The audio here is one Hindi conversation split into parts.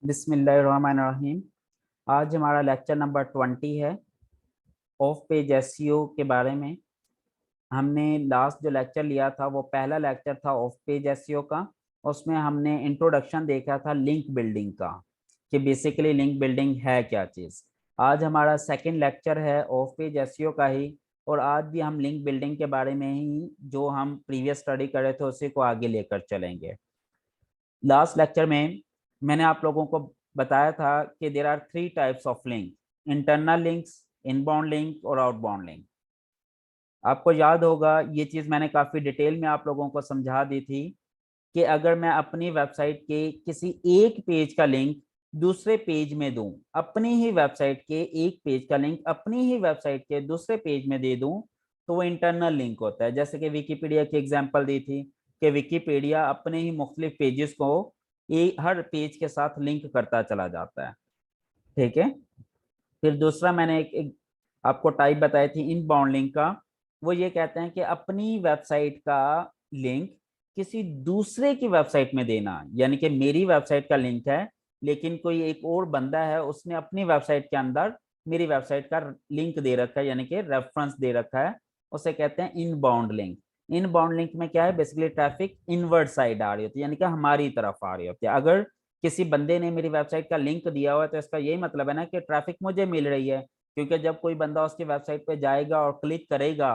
बिस्मिल्लाहिर्रहमानिर्रहीम। आज हमारा लेक्चर नंबर 20 है ऑफ पेज एसईओ के बारे में। हमने लास्ट जो लेक्चर लिया था वो पहला लेक्चर था ऑफ पेज एसईओ का। उसमें हमने इंट्रोडक्शन देखा था लिंक बिल्डिंग का, कि बेसिकली लिंक बिल्डिंग है क्या चीज़। आज हमारा सेकंड लेक्चर है ऑफ पेज एसईओ का ही, और आज भी हम लिंक बिल्डिंग के बारे में ही जो हम प्रीवियस स्टडी कर रहे थे उसी को आगे लेकर चलेंगे। लास्ट लेक्चर में मैंने आप लोगों को बताया था कि there are 3 types of link: internal links, inbound link और आउटबाउंड लिंक। आपको याद होगा ये चीज़ मैंने काफ़ी डिटेल में आप लोगों को समझा दी थी कि अगर मैं अपनी वेबसाइट के किसी एक पेज का लिंक दूसरे पेज में दूं, अपनी ही वेबसाइट के एक पेज का लिंक अपनी ही वेबसाइट के दूसरे पेज में दे दूं, तो वो इंटरनल लिंक होता है। जैसे कि विकिपीडिया की एग्जांपल दी थी कि विकिपीडिया अपने ही मुख्तलिफ पेजेस को हर पेज के साथ लिंक करता चला जाता है। ठीक है। फिर दूसरा मैंने एक आपको टाइप बताई थी इनबाउंड लिंक का। वो ये कहते हैं कि अपनी वेबसाइट का लिंक किसी दूसरे की वेबसाइट में देना, यानी कि मेरी वेबसाइट का लिंक है लेकिन कोई एक और बंदा है उसने अपनी वेबसाइट के अंदर मेरी वेबसाइट का लिंक दे रखा है, यानी कि रेफरेंस दे रखा है। उसे कहते हैं इनबाउंड लिंक। इनबाउंड लिंक में क्या है, बेसिकली ट्रैफिक इनवर्ड साइड आ रही होती है, यानी कि हमारी तरफ आ रही होती है। अगर किसी बंदे ने मेरी वेबसाइट का लिंक दिया हुआ है तो इसका यही मतलब है ना कि ट्रैफिक मुझे मिल रही है, क्योंकि जब कोई बंदा उसकी वेबसाइट पे जाएगा और क्लिक करेगा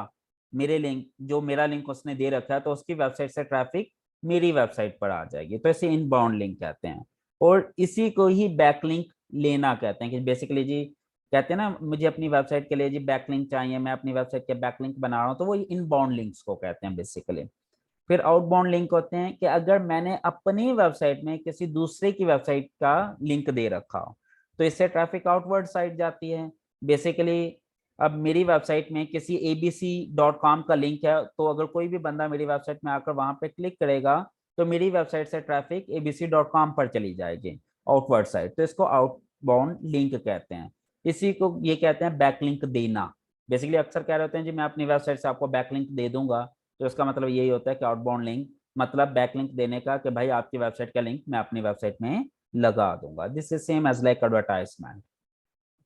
मेरे लिंक, जो मेरा लिंक उसने दे रखा है, तो उसकी वेबसाइट से ट्रैफिक मेरी वेबसाइट पर आ जाएगी। तो इसे इनबाउंड लिंक कहते हैं। और इसी को ही बैकलिंक लेना कहते हैं, कि बेसिकली जी कहते हैं ना मुझे अपनी वेबसाइट के लिए जी बैकलिंक चाहिए, मैं अपनी वेबसाइट के बैकलिंक बना रहा हूँ, तो वो इनबाउंड लिंक्स को कहते हैं बेसिकली। फिर आउटबाउंड लिंक होते हैं कि अगर मैंने अपनी वेबसाइट में किसी दूसरे की वेबसाइट का लिंक दे रखा हो तो इससे ट्रैफिक आउटवर्ड साइड जाती है बेसिकली। अब मेरी वेबसाइट में किसी abc.com का लिंक है, तो अगर कोई भी बंदा मेरी वेबसाइट में आकर वहां पे क्लिक करेगा तो मेरी वेबसाइट से ट्रैफिक abc.com पर चली जाएगी आउटवर्ड साइड, तो इसको आउटबाउंड लिंक कहते हैं। इसी को ये कहते हैं बैकलिंक देना। बेसिकली अक्सर कह रहे होते हैं जी मैं अपनी वेबसाइट से आपको बैकलिंक दे दूंगा, तो इसका मतलब यही होता है कि आउटबाउंड लिंक मतलब बैकलिंक देने का, कि भाई आपकी वेबसाइट का लिंक मैं अपनी वेबसाइट में लगा दूंगा। This is same as like advertisement.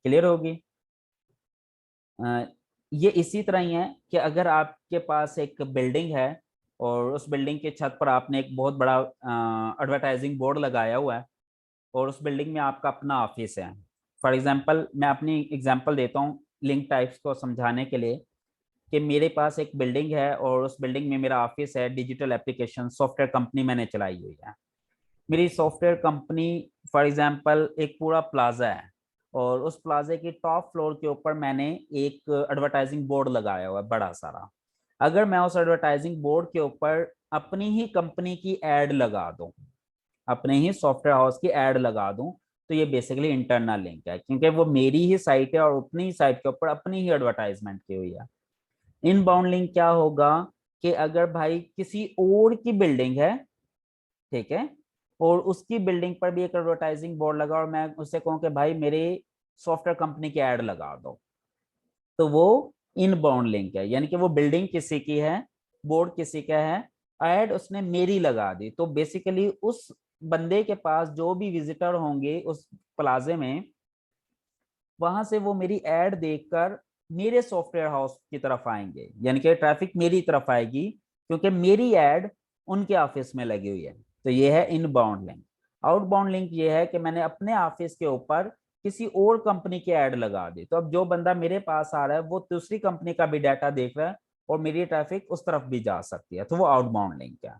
Clear होगी। अ, ये इसी तरह ही है कि अगर आपके पास एक बिल्डिंग है और उस बिल्डिंग के छत पर आपने एक बहुत बड़ा एडवर्टाइजिंग बोर्ड लगाया हुआ है और उस बिल्डिंग में आपका अपना ऑफिस है। फॉर एग्जांपल मैं अपनी एग्जांपल देता हूँ लिंक टाइप्स को समझाने के लिए, कि मेरे पास एक बिल्डिंग है और उस बिल्डिंग में मेरा ऑफिस है, डिजिटल एप्लीकेशन सॉफ्टवेयर कंपनी मैंने चलाई हुई है। मेरी सॉफ्टवेयर कंपनी फॉर एग्जांपल एक पूरा प्लाजा है और उस प्लाजे की टॉप फ्लोर के ऊपर मैंने एक एडवर्टाइजिंग बोर्ड लगाया हुआ है बड़ा सारा। अगर मैं उस एडवर्टाइजिंग बोर्ड के ऊपर अपनी ही कंपनी की एड लगा दूं, अपने ही सॉफ्टवेयर हाउस की एड लगा दूं, तो ये बेसिकली इंटरनल लिंक है, क्योंकि वो मेरी ही साइट है और अपनी ही साइट के ऊपर अपनी ही एडवर्टाइजमेंट की हुई है। इनबाउंड लिंक क्या होगा, कि अगर भाई किसी और की बिल्डिंग है, ठीक है, और उसकी बिल्डिंग पर भी एक एडवर्टाइजिंग बोर्ड लगा और मैं उससे कहूँ कि भाई मेरे सॉफ्टवेयर कंपनी की एड लगा दो, तो वो इनबाउंड लिंक है। यानी कि वो बिल्डिंग किसी की है, बोर्ड किसी का है, एड उसने मेरी लगा दी, तो बेसिकली उस बंदे के पास जो भी विजिटर होंगे उस प्लाजे में, वहां से वो मेरी एड देखकर मेरे सॉफ्टवेयर हाउस की तरफ आएंगे, यानी कि ट्रैफिक मेरी तरफ आएगी क्योंकि मेरी एड उनके ऑफिस में लगी हुई है। तो ये है इनबाउंड लिंक। आउटबाउंड लिंक ये है कि मैंने अपने ऑफिस के ऊपर किसी और कंपनी की एड लगा दी, तो अब जो बंदा मेरे पास आ रहा है वो दूसरी कंपनी का भी डाटा देख रहा है और मेरी ट्रैफिक उस तरफ भी जा सकती है, तो वो आउटबाउंड लिंक है।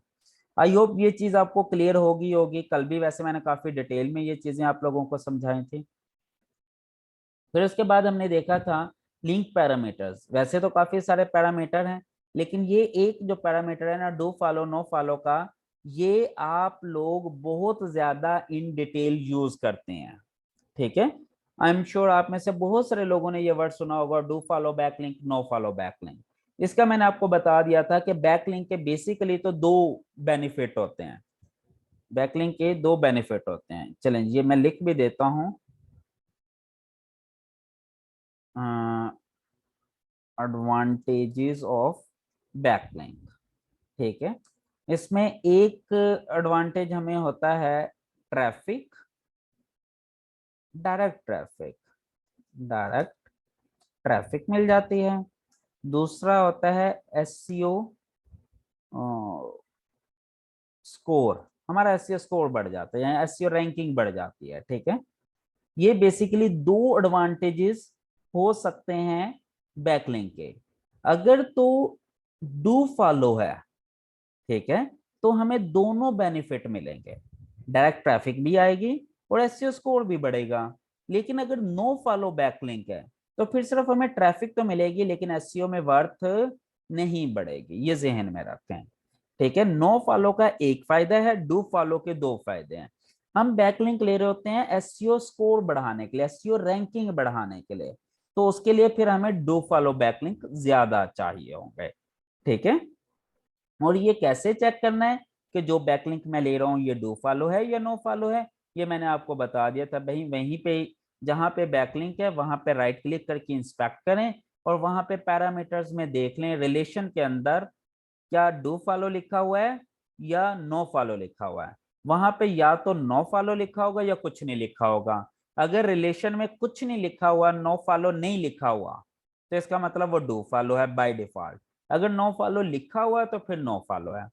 आई होप ये चीज आपको क्लियर होगी। कल भी वैसे मैंने काफी डिटेल में ये चीजें आप लोगों को समझाई थी। फिर उसके बाद हमने देखा था लिंक पैरामीटर्स। वैसे तो काफी सारे पैरामीटर हैं, लेकिन ये एक जो पैरामीटर है ना, डू फॉलो नो फॉलो का, ये आप लोग बहुत ज्यादा इन डिटेल यूज करते हैं। ठीक है। आई एम श्योर आप में से बहुत सारे लोगों ने ये वर्ड सुना होगा, do follow backlink, no follow backlink. इसका मैंने आपको बता दिया था कि बैकलिंक के बेसिकली तो दो बेनिफिट होते हैं। बैकलिंक के दो बेनिफिट होते हैं, चलें ये मैं लिख भी देता हूँ। Advantages of backlink. ठीक है। इसमें एक एडवांटेज हमें होता है traffic, direct traffic, direct traffic मिल जाती है। दूसरा होता है एसईओ स्कोर, हमारा एसईओ स्कोर बढ़ जाता है, यानी एसईओ रैंकिंग बढ़ जाती है। ठीक है, ये बेसिकली दो एडवांटेजेस हो सकते हैं बैकलिंक के। अगर तो डू फॉलो है, ठीक है, तो हमें दोनों बेनिफिट मिलेंगे, डायरेक्ट ट्रैफिक भी आएगी और एसईओ स्कोर भी बढ़ेगा। लेकिन अगर नो फॉलो बैकलिंक है तो फिर सिर्फ हमें ट्रैफिक तो मिलेगी लेकिन एसईओ में वर्थ नहीं बढ़ेगी, ये जहन में रखें। ठीक है, नो फॉलो का एक फायदा है, डू फॉलो के दो फायदे हैं। हम बैकलिंक ले रहे होते हैं एसईओ स्कोर बढ़ाने के लिए, एसईओ रैंकिंग बढ़ाने के लिए, तो उसके लिए फिर हमें डू फॉलो बैकलिंक ज्यादा चाहिए होंगे। ठीक है, और ये कैसे चेक करना है कि जो बैकलिंक मैं ले रहा हूँ ये डू फॉलो है या नो फॉलो है, ये मैंने आपको बता दिया था भाई। वहीं पे जहां पे बैकलिंक है वहां पे राइट क्लिक करके इंस्पेक्ट करें और वहां पे पैरामीटर्स में देख लें रिलेशन के अंदर क्या डू फॉलो लिखा हुआ है या नो फॉलो लिखा हुआ है। वहां पे या तो नो फॉलो लिखा होगा या कुछ नहीं लिखा होगा। अगर रिलेशन में कुछ नहीं लिखा हुआ, नो फॉलो नहीं लिखा हुआ, तो इसका मतलब वो डू फॉलो है बाय डिफॉल्ट। अगर नो फॉलो लिखा हुआ है तो फिर नो फॉलो है।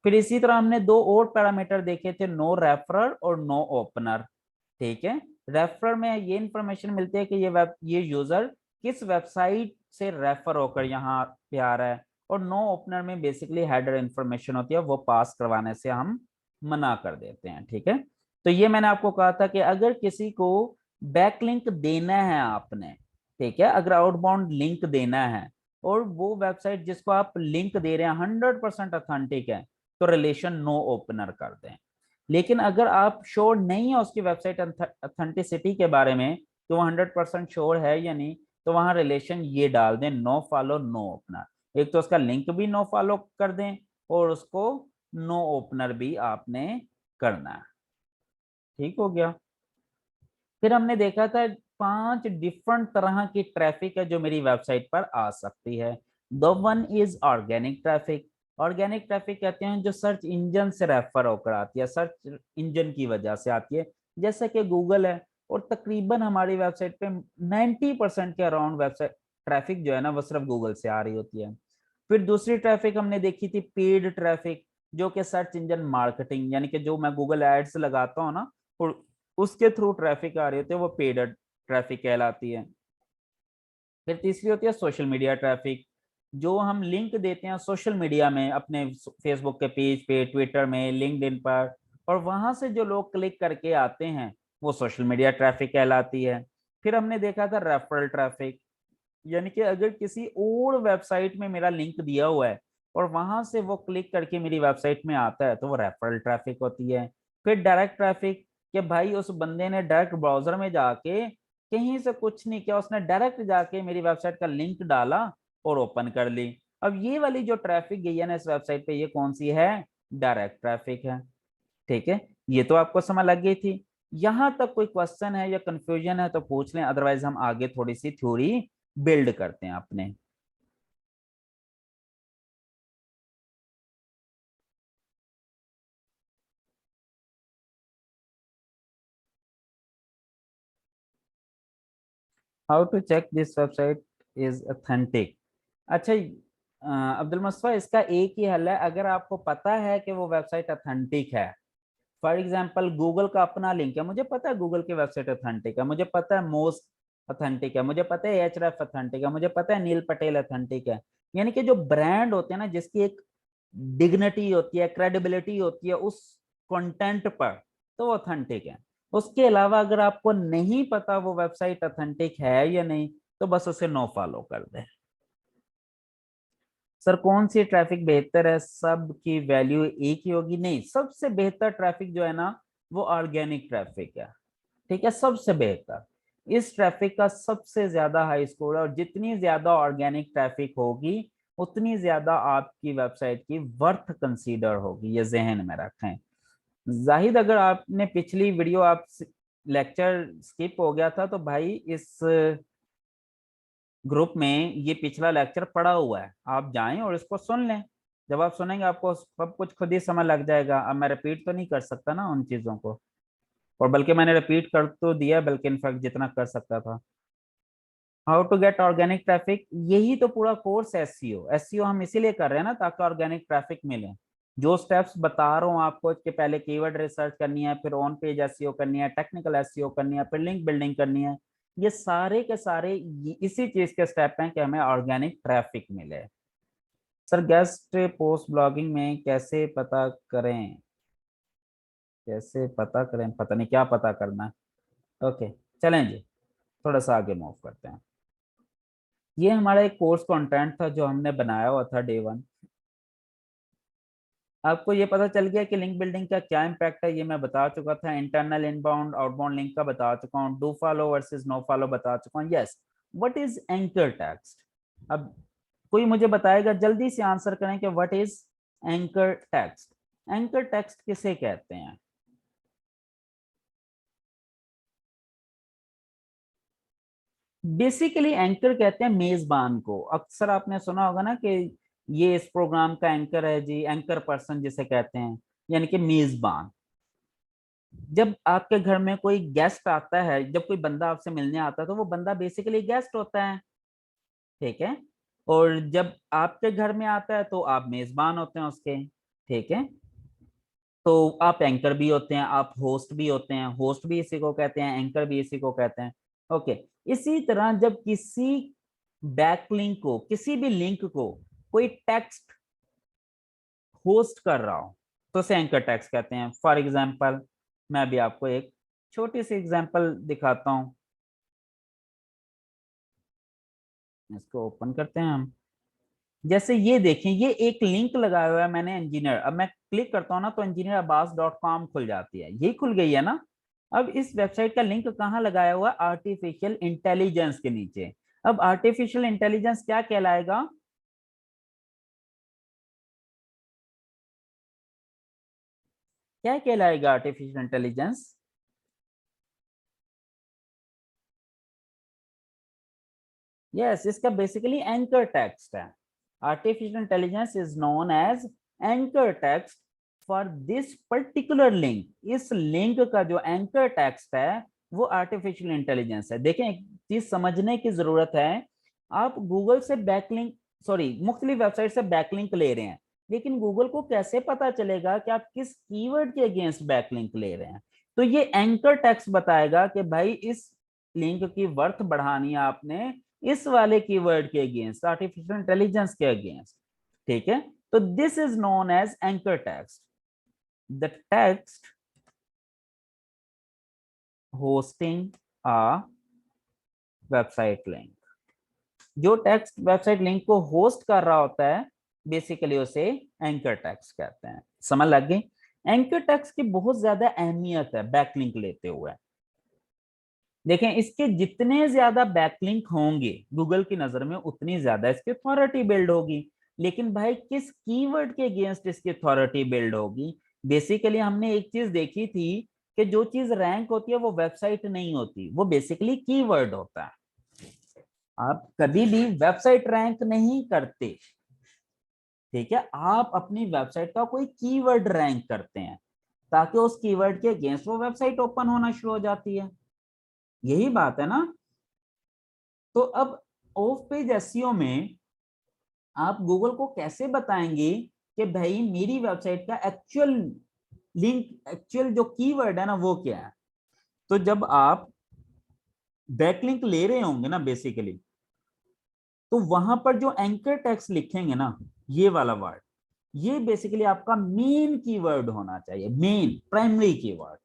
फिर इसी तरह हमने दो और पैरामीटर देखे थे, नो रेफरर और नो ओपनर। ठीक है, रेफरर में ये इंफॉर्मेशन मिलती है कि ये यूजर किस वेबसाइट से रेफर होकर यहाँ पे आ रहा है, और नो ओपनर में बेसिकली हेडर इंफॉर्मेशन होती है, वो पास करवाने से हम मना कर देते हैं। ठीक है, तो ये मैंने आपको कहा था कि अगर किसी को बैकलिंक देना है आपने, ठीक है, अगर आउटबाउंड लिंक देना है और वो वेबसाइट जिसको आप लिंक दे रहे हैं 100% अथेंटिक है, तो रिलेशन नो ओपनर कर दें। लेकिन अगर आप श्योर नहीं है उसकी वेबसाइट अथेंटिसिटी के बारे में कि वो 100% श्योर है या नहीं, तो वहां रिलेशन ये डाल दें, नो फॉलो नो ओपनर। एक तो उसका लिंक भी नो फॉलो कर दें और उसको नो ओपनर भी आपने करना है। ठीक हो गया। फिर हमने देखा था 5 डिफरेंट तरह की ट्रैफिक है जो मेरी वेबसाइट पर आ सकती है। The one is organic traffic. Organic traffic कहते हैं जो सर्च इंजन से रेफर होकर आती है, सर्च इंजन की वजह से आती है, जैसे कि गूगल है। और तकरीबन हमारी वेबसाइट पे 90% के अराउंड वेबसाइट ट्रैफिक जो है ना वो सिर्फ गूगल से आ रही होती है। फिर दूसरी ट्रैफिक हमने देखी थी पेड ट्रैफिक, जो कि सर्च इंजन मार्केटिंग, यानी कि जो मैं गूगल एड्स लगाता हूँ ना और उसके थ्रू ट्रैफिक आ रही होती है, वो पेड ट्रैफिक कहलाती है। फिर तीसरी होती है सोशल मीडिया ट्रैफिक, जो हम लिंक देते हैं सोशल मीडिया में, अपने फेसबुक के पेज पे, ट्विटर में, लिंक्डइन पर, और वहां से जो लोग क्लिक करके आते हैं वो सोशल मीडिया ट्रैफिक कहलाती है। फिर हमने देखा था रेफरल ट्रैफिक, यानी कि अगर किसी और वेबसाइट में मेरा लिंक दिया हुआ है और वहां से वो क्लिक करके मेरी वेबसाइट में आता है तो वो रेफरल ट्रैफिक होती है। फिर डायरेक्ट ट्रैफिक, कि भाई उस बंदे ने डायरेक्ट ब्राउजर में जाके कहीं से कुछ नहीं किया, उसने डायरेक्ट जाके मेरी वेबसाइट का लिंक डाला और ओपन कर ली। अब ये वाली जो ट्रैफिक गई है ना इस वेबसाइट पे, ये कौन सी है? डायरेक्ट ट्रैफिक है। ठीक है, ये तो आपको समझ लग गई थी। यहां तक कोई क्वेश्चन है या कंफ्यूजन है तो पूछ लें, अदरवाइज हम आगे थोड़ी सी थ्योरी बिल्ड करते हैं अपने। How to check this website is authentic. अच्छा, अब्दुल मुस्तफा, इसका एक ही हल है। अगर आपको पता है कि वो वेबसाइट ऑथेंटिक है, फॉर एग्जाम्पल गूगल का अपना लिंक है, मुझे पता है गूगल की वेबसाइट ऑथेंटिक है, मुझे पता है मोस्ट ऑथेंटिक है, मुझे पता है एचरेफ ऑथेंटिक है, मुझे पता है नील पटेल ऑथेंटिक है, यानी कि जो ब्रांड होते हैं ना जिसकी एक डिग्निटी होती है, क्रेडिबिलिटी होती है उस कंटेंट पर, तो वो ऑथेंटिक है। उसके अलावा अगर आपको नहीं पता वो वेबसाइट ऑथेंटिक है या नहीं, तो बस उसे नो फॉलो कर दें। सर कौन सी ट्रैफिक बेहतर है, सब की वैल्यू एक ही होगी? नहीं, सबसे बेहतर ट्रैफिक जो है ना वो ऑर्गेनिक ट्रैफिक है। ठीक है, सबसे बेहतर। इस ट्रैफिक का सबसे ज्यादा हाई स्कोर है, और जितनी ज्यादा ऑर्गेनिक ट्रैफिक होगी उतनी ज्यादा आपकी वेबसाइट की वर्थ कंसीडर होगी, ये जहन में रखें। जाहिद, अगर आपने पिछली वीडियो, आप लेक्चर स्किप हो गया था तो भाई इस ग्रुप में ये पिछला लेक्चर पड़ा हुआ है, आप जाएं और इसको सुन लें। जब आप सुनेंगे आपको सब कुछ खुद ही समझ लग जाएगा। अब मैं रिपीट तो नहीं कर सकता ना उन चीजों को। और बल्कि मैंने रिपीट कर तो दिया, बल्कि इनफैक्ट जितना कर सकता था। How to get organic traffic, यही तो पूरा कोर्स एसईओ। एसईओ हम इसीलिए कर रहे हैं ना ताकि ऑर्गेनिक ट्रैफिक मिले। जो स्टेप्स बता रहा हूँ आपको कि पहले कीवर्ड रिसर्च करनी है, फिर ऑन पेज एसईओ करनी है, टेक्निकल एसईओ करनी है, फिर लिंक बिल्डिंग करनी है, ये सारे के सारे इसी चीज के स्टेप हैं कि हमें ऑर्गेनिक ट्रैफिक मिले। सर गेस्ट पोस्ट ब्लॉगिंग में कैसे पता करें, कैसे पता करें, पता नहीं क्या पता करना है। ओके, चलें जी, थोड़ा सा आगे मूव करते हैं। ये हमारा एक कोर्स कंटेंट था जो हमने बनाया हुआ था डे 1। आपको ये पता चल गया कि लिंक बिल्डिंग का क्या इम्पैक्ट है, ये मैं बता चुका था। इंटरनल इनबाउंड आउटबाउंड लिंक का बता चुका हूँ। Do follow versus no follow बता चुका हूँ। Yes, what is anchor text. अब कोई मुझे बताएगा, जल्दी से आंसर करें कि what is anchor text. Anchor text किसे कहते हैं? बेसिकली एंकर कहते हैं मेजबान को। अक्सर आपने सुना होगा ना कि ये इस प्रोग्राम का एंकर है जी, एंकर पर्सन जिसे कहते हैं, यानी कि मेजबान। जब आपके घर में कोई गेस्ट आता है, जब कोई बंदा आपसे मिलने आता है, तो वो बंदा बेसिकली गेस्ट होता है, ठीक है। और जब आपके घर में आता है तो आप मेजबान होते हैं उसके, ठीक है। तो आप एंकर भी होते हैं, आप होस्ट भी होते हैं। होस्ट भी इसी को कहते हैं, एंकर भी इसी को कहते हैं। ओके। इसी तरह जब किसी बैकलिंक को, किसी भी लिंक को कोई टेक्स्ट होस्ट कर रहा हो तो उसे एंकर टेक्स्ट कहते हैं। फॉर एग्जाम्पल, मैं भी आपको एक छोटी सी एग्जाम्पल दिखाता हूं। इसको ओपन करते हैं हम। जैसे ये देखें, ये एक लिंक लगाया हुआ है मैंने इंजीनियर। अब मैं क्लिक करता हूँ ना तो engineerabbas.com खुल जाती है। ये खुल गई है ना। अब इस वेबसाइट का लिंक कहाँ लगाया हुआ है? आर्टिफिशियल इंटेलिजेंस के नीचे। अब आर्टिफिशियल इंटेलिजेंस क्या कहलाएगा? क्या कहलाएगा आर्टिफिशियल इंटेलिजेंस? यस, इसका बेसिकली एंकर टेक्स्ट है। Artificial intelligence is known as anchor text for this particular link. इस लिंक का जो एंकर टेक्स्ट है वो आर्टिफिशियल इंटेलिजेंस है। देखें, एक चीज समझने की जरूरत है। आप गूगल से बैकलिंक, सॉरी, मुख्तलिफ वेबसाइट से बैकलिंक ले रहे हैं, लेकिन गूगल को कैसे पता चलेगा कि आप किस कीवर्ड के अगेंस्ट बैकलिंक ले रहे हैं? तो ये एंकर टेक्स्ट बताएगा कि भाई इस लिंक की वर्थ बढ़ानी है आपने इस वाले कीवर्ड के अगेंस्ट, आर्टिफिशियल इंटेलिजेंस के अगेंस्ट, ठीक है। तो this is known as anchor text. The text hosting a website link. जो टेक्स्ट वेबसाइट लिंक को होस्ट कर रहा होता है बेसिकली उसे एंकर टेक्स्ट कहते हैं। समझ लग गई? एंकर टेक्स्ट की बहुत ज्यादा अहमियत है बैकलिंक लेते हुए। देखें, इसके जितने ज्यादा बैकलिंक होंगे गूगल की नजर में, उतनी ज्यादा इसकी अथॉरिटी बिल्ड होगी। लेकिन भाई किस कीवर्ड के अगेंस्ट इसकी अथॉरिटी बिल्ड होगी? बेसिकली हमने एक चीज देखी थी कि जो चीज रैंक होती है वो वेबसाइट नहीं होती, वो बेसिकली कीवर्ड होता है। आप कभी भी वेबसाइट रैंक नहीं करते, ठीक है। आप अपनी वेबसाइट का कोई कीवर्ड रैंक करते हैं ताकि उस कीवर्ड के अगेंस्ट वो वेबसाइट ओपन होना शुरू हो जाती है। यही बात है ना। तो अब ऑफ पेज एसईओ में आप गूगल को कैसे बताएंगे कि भाई मेरी वेबसाइट का एक्चुअल लिंक, एक्चुअल जो कीवर्ड है ना वो क्या है? तो जब आप बैकलिंक ले रहे होंगे ना बेसिकली, तो वहां पर जो एंकर टेक्स्ट लिखेंगे ना, ये वाला वर्ड, ये बेसिकली आपका मेन कीवर्ड होना चाहिए, मेन प्राइमरी कीवर्ड।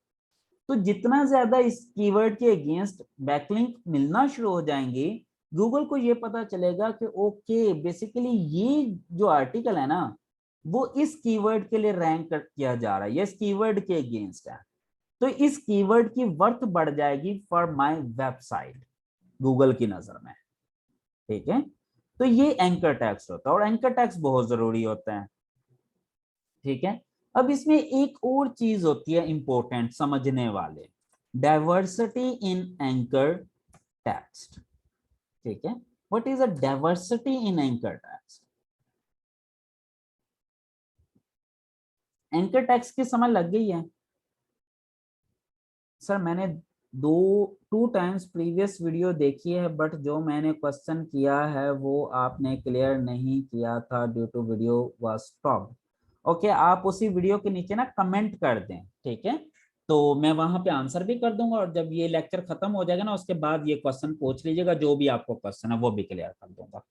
तो जितना ज्यादा इस कीवर्ड के अगेंस्ट बैकलिंक मिलना शुरू हो जाएंगे, गूगल को ये पता चलेगा कि ओके बेसिकली ये जो आर्टिकल है ना वो इस कीवर्ड के लिए रैंक किया जा रहा है, ये इस कीवर्ड के अगेंस्ट है। तो इस कीवर्ड की वर्थ बढ़ जाएगी फॉर माय वेबसाइट गूगल की नजर में, ठीक है। तो ये एंकर टैग्स होता है और एंकर टैग्स बहुत जरूरी होता है, ठीक है। अब इसमें एक और चीज होती है इंपॉर्टेंट समझने वाले, डाइवर्सिटी इन एंकर टेक्स्ट, ठीक है। What is a diversity in anchor text? Anchor text की समझ लग गई है? सर मैंने 2 टाइम्स प्रीवियस वीडियो देखी है, बट जो मैंने क्वेश्चन किया है वो आपने क्लियर नहीं किया था due to video was stopped. Okay, आप उसी वीडियो के नीचे ना कमेंट कर दें, ठीक है? तो मैं वहां पे आंसर भी कर दूंगा, और जब ये लेक्चर खत्म हो जाएगा ना उसके बाद ये क्वेश्चन पूछ लीजिएगा, जो भी आपको क्वेश्चन है वो भी क्लियर कर दूंगा,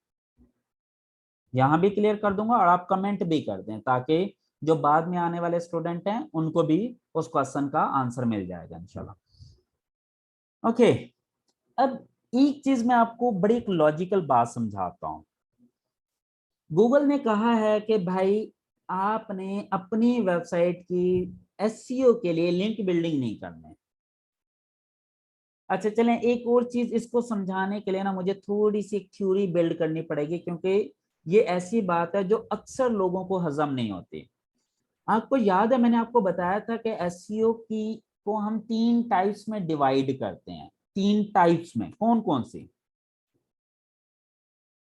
यहाँ भी क्लियर कर दूंगा, और आप कमेंट भी कर दें ताकि जो बाद में आने वाले स्टूडेंट हैं उनको भी उस क्वेश्चन का आंसर मिल जाएगा इंशाल्लाह। ओके, अब एक चीज मैं आपको बड़ी एक लॉजिकल बात समझाता हूं। गूगल ने कहा है कि भाई आपने अपनी वेबसाइट की एसईओ के लिए लिंक बिल्डिंग नहीं करना। अच्छा चलें, एक और चीज इसको समझाने के लिए ना मुझे थोड़ी सी एक थ्योरी बिल्ड करनी पड़ेगी, क्योंकि ये ऐसी बात है जो अक्सर लोगों को हजम नहीं होती। आपको याद है मैंने आपको बताया था कि एसईओ की को हम 3 टाइप्स में डिवाइड करते हैं। 3 टाइप्स में कौन कौन सी?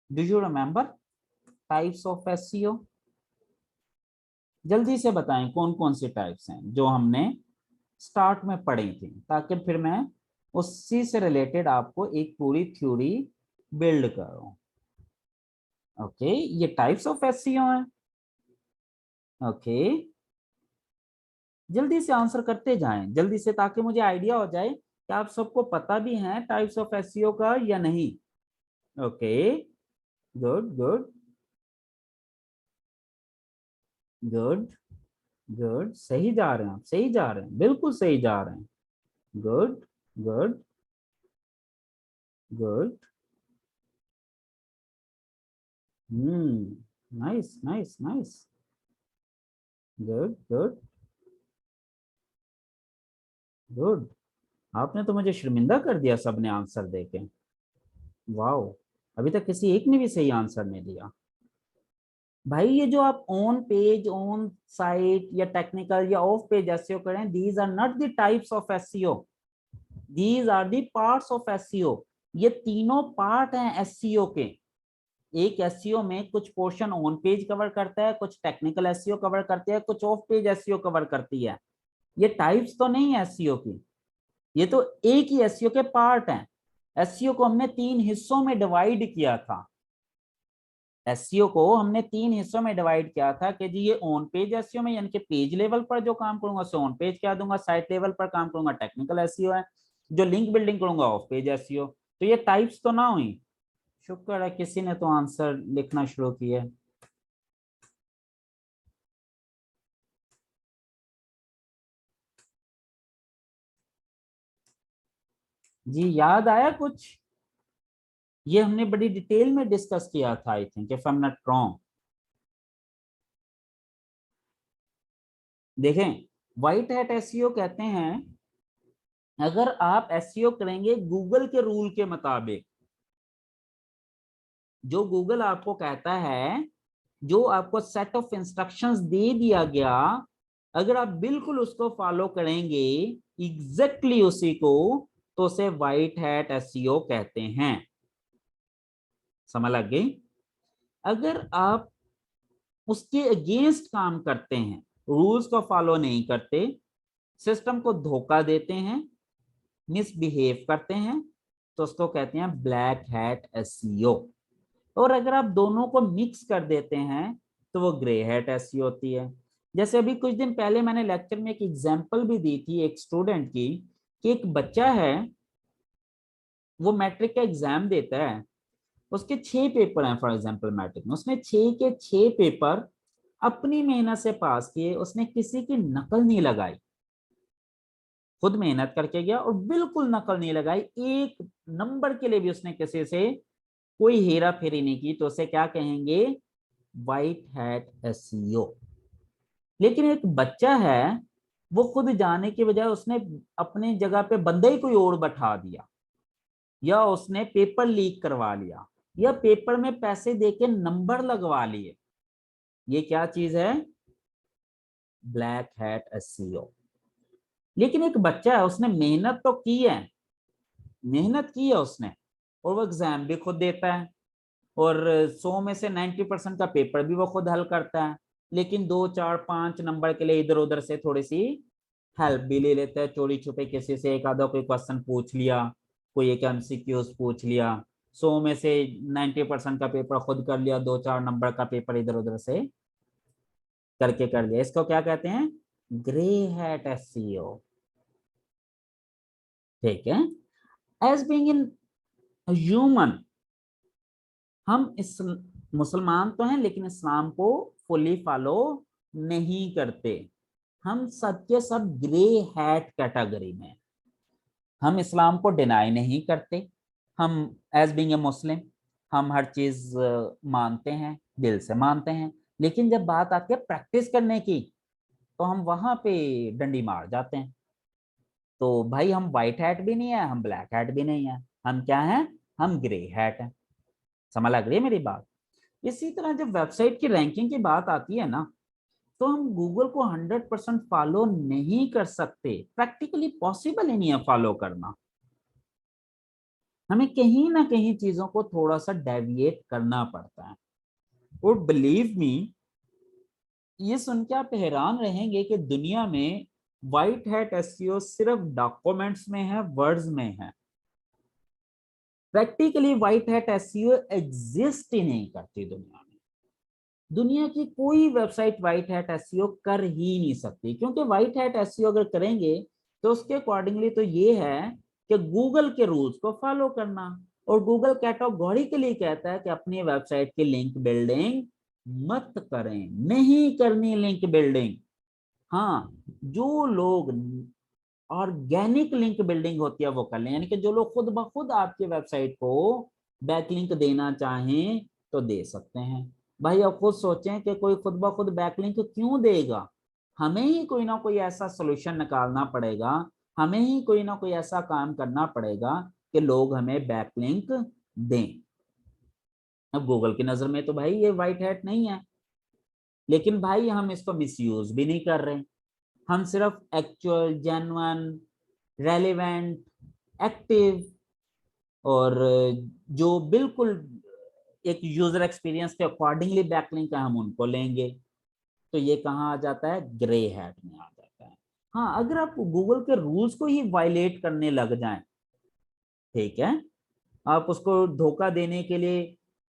Do you remember types of SEO? जल्दी से बताएं कौन कौन सी टाइप्स हैं जो हमने स्टार्ट में पढ़ी थी, ताकि फिर मैं उसी से रिलेटेड आपको एक पूरी थ्योरी बिल्ड करूं। ओके, ये टाइप्स ऑफ एसईओ हैं। ओके, जल्दी से आंसर करते जाएं जल्दी से, ताकि मुझे आइडिया हो जाए कि आप सबको पता भी है टाइप्स ऑफ एसईओ का या नहीं। Okay, good good good good, सही जा रहे हैं आप, सही जा रहे हैं, बिल्कुल सही जा रहे हैं। Good good good. Nice nice nice. Good good good. आपने तो मुझे शर्मिंदा कर दिया सबने आंसर देके। वाओ, अभी तक किसी एक ने भी सही आंसर नहीं दिया। भाई ये जो आप ऑन पेज, ऑन साइट या टेक्निकल या ऑफ पेज एसईओ करें, these are not the types of SEO, these are the parts of SEO. ये तीनों पार्ट हैं एसईओ के। एक एसईओ में कुछ पोर्शन ऑन पेज कवर करता है, कुछ टेक्निकल एसईओ कवर करती है, कुछ ऑफ पेज एसईओ कवर करती है। ये टाइप्स तो नहीं है एसईओ की, ये तो एक ही एसईओ के पार्ट हैं। एसईओ को हमने 3 हिस्सों में डिवाइड किया था। एसईओ को हमने 3 हिस्सों में डिवाइड किया था कि जी ये ऑन पेज एसईओ में, यानी कि पेज लेवल पर जो काम करूंगा उसे ऑन पेज क्या दूंगा, साइट लेवल पर काम करूंगा टेक्निकल एसईओ है, जो लिंक बिल्डिंग करूंगा ऑफ पेज एसईओ। तो ये टाइप्स तो ना हुई। शुक्र है किसी ने तो आंसर लिखना शुरू किया। जी याद आया कुछ? ये हमने बड़ी डिटेल में डिस्कस किया था, I think if I am not wrong. देखें, व्हाइट हैट एसईओ कहते हैं अगर आप एसईओ करेंगे गूगल के रूल के मुताबिक, जो गूगल आपको कहता है, जो आपको सेट ऑफ इंस्ट्रक्शंस दे दिया गया, अगर आप बिल्कुल उसको फॉलो करेंगे, एग्जैक्टली उसी को, तो उसे व्हाइट हैट एसईओ कहते हैं। समझ लग गई? अगर आप उसके अगेंस्ट काम करते हैं, रूल्स को फॉलो नहीं करते, सिस्टम को धोखा देते हैं, मिसबिहेव करते हैं, तो उसको कहते हैं ब्लैक हैट एसईओ। और अगर आप दोनों को मिक्स कर देते हैं तो वो ग्रे हैट एसईओ होती है। जैसे अभी कुछ दिन पहले मैंने लेक्चर में एक एग्जांपल भी दी थी एक स्टूडेंट की, कि एक बच्चा है, वो मैट्रिक का एग्जाम देता है, उसके 6 पेपर हैं फॉर एग्जांपल मैट्रिक में, उसने 6 के 6 पेपर अपनी मेहनत से पास किए, उसने किसी की नकल नहीं लगाई, खुद मेहनत करके गया और बिल्कुल नकल नहीं लगाई, एक नंबर के लिए भी उसने किसी से कोई हेरा फेरी नहीं की, तो उसे क्या कहेंगे? White hat SEO. लेकिन एक बच्चा है, वो खुद जाने के बजाय उसने अपनी जगह पे बंदा ही कोई और बैठा दिया, या उसने पेपर लीक करवा लिया, या पेपर में पैसे देके नंबर लगवा लिए, ये क्या चीज है? Black hat SEO. लेकिन एक बच्चा है, उसने मेहनत तो की है, मेहनत की है उसने, और वो एग्जाम भी खुद देता है, और 100 में से 90% का पेपर भी वो खुद हल करता है, लेकिन 2 4 5 नंबर के लिए इधर उधर से थोड़ी सी हेल्प भी ले लेते हैं चोरी छुपे, किसी से एक आधा कोई क्वेश्चन पूछ लिया, कोई एक एमसीक्यूज पूछ लिया, 100 में से 90% का पेपर खुद कर लिया, 2-4 नंबर का पेपर इधर उधर से करके कर लिया। इसको क्या कहते हैं? Grey hat SEO. ठीक है। एज बीइंग इन ह्यूमन, हम इस मुसलमान तो हैं लेकिन इस्लाम को फुली फॉलो नहीं करते। हम सब के सब ग्रे हैट कैटेगरी में। हम इस्लाम को डिनाई नहीं करते। हम एज बीइंग ए मुस्लिम हम हर चीज मानते हैं, दिल से मानते हैं, लेकिन जब बात आती है प्रैक्टिस करने की तो हम वहां पे डंडी मार जाते हैं। तो भाई हम व्हाइट हैट भी नहीं है, हम ब्लैक हैट भी नहीं है, हम क्या हैं? हम ग्रे हैट है। समझ लग रही है मेरी बात? इसी तरह जब वेबसाइट की रैंकिंग की बात आती है ना, तो हम गूगल को 100% फॉलो नहीं कर सकते, प्रैक्टिकली पॉसिबल ही नहीं है फॉलो करना। हमें कहीं ना कहीं चीजों को थोड़ा सा डेविएट करना पड़ता है। और बिलीव मी, ये सुन के आप हैरान रहेंगे कि दुनिया में व्हाइट हैट एसईओ सिर्फ डॉक्यूमेंट्स में है, वर्ड्स में है। Practically white hat SEO exist ही नहीं करती दुनिया में। दुनिया की कोई वेबसाइट व्हाइट हैट एसईओ कर ही नहीं सकती, क्योंकि व्हाइट हैट एसईओ अगर करेंगे तो उसके अकॉर्डिंगली तो ये है कि गूगल के रूल्स को फॉलो करना। और गूगल कैटेगोरिकली कहता है कि अपनी वेबसाइट की लिंक बिल्डिंग मत करें, नहीं करनी लिंक बिल्डिंग। हाँ, जो लोग ऑर्गेनिक लिंक बिल्डिंग होती है वो कर लें, यानी कि जो लोग खुद ब खुद आपकी वेबसाइट को बैकलिंक देना चाहें तो दे सकते हैं। भाई अब खुद सोचें कि कोई खुद ब खुद बैकलिंक क्यों देगा? हमें ही कोई ना कोई ऐसा सोल्यूशन निकालना पड़ेगा, हमें ही कोई ना कोई ऐसा काम करना पड़ेगा कि लोग हमें बैकलिंक दें। अब गूगल की नजर में तो भाई ये व्हाइट हैट नहीं है, लेकिन भाई हम इसको मिसयूज भी नहीं कर रहे। हम सिर्फ एक्चुअल, जेन्युइन, रेलेवेंट, एक्टिव और जो बिल्कुल एक यूजर एक्सपीरियंस के अकॉर्डिंगली बैकलिंक है हम उनको लेंगे। तो ये कहाँ आ जाता है? ग्रे हैट में आ जाता है। हाँ, अगर आप गूगल के रूल्स को ही वायलेट करने लग जाएं, ठीक है, आप उसको धोखा देने के लिए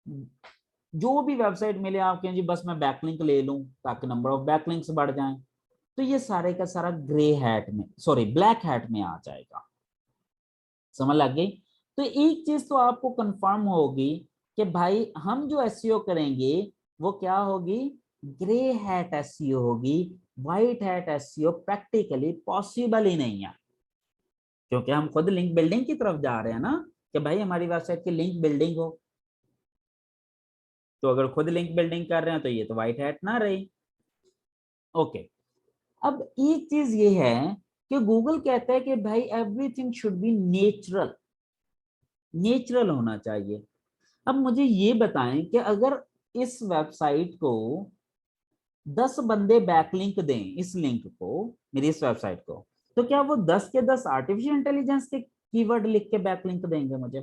जो भी वेबसाइट मिले आप कहें जी बस मैं बैकलिंक ले लूं ताकि नंबर ऑफ बैकलिंक्स बढ़ जाएं, तो ये सारे का सारा ग्रे हैट में, सॉरी ब्लैक हैट में आ जाएगा। समझ लग गई? तो एक चीज तो आपको कंफर्म होगी कि भाई हम जो एसईओ करेंगे वो क्या होगी? ग्रे हैट एसईओ होगी। White hat SEO practically possible ही नहीं है, क्योंकि हम खुद लिंक बिल्डिंग की तरफ जा रहे हैं ना, कि भाई हमारी वेबसाइट की लिंक बिल्डिंग हो। तो अगर खुद लिंक बिल्डिंग कर रहे हैं तो ये तो व्हाइट हैट ना रही। ओके। अब एक चीज ये है कि गूगल कहता है कि भाई everything should be natural, natural होना चाहिए। अब मुझे ये बताएं कि अगर इस वेबसाइट को 10 बंदे बैकलिंक दें, इस लिंक को, मेरी इस वेबसाइट को, तो क्या वो 10 के 10 आर्टिफिशियल इंटेलिजेंस के कीवर्ड लिख के बैकलिंक देंगे मुझे?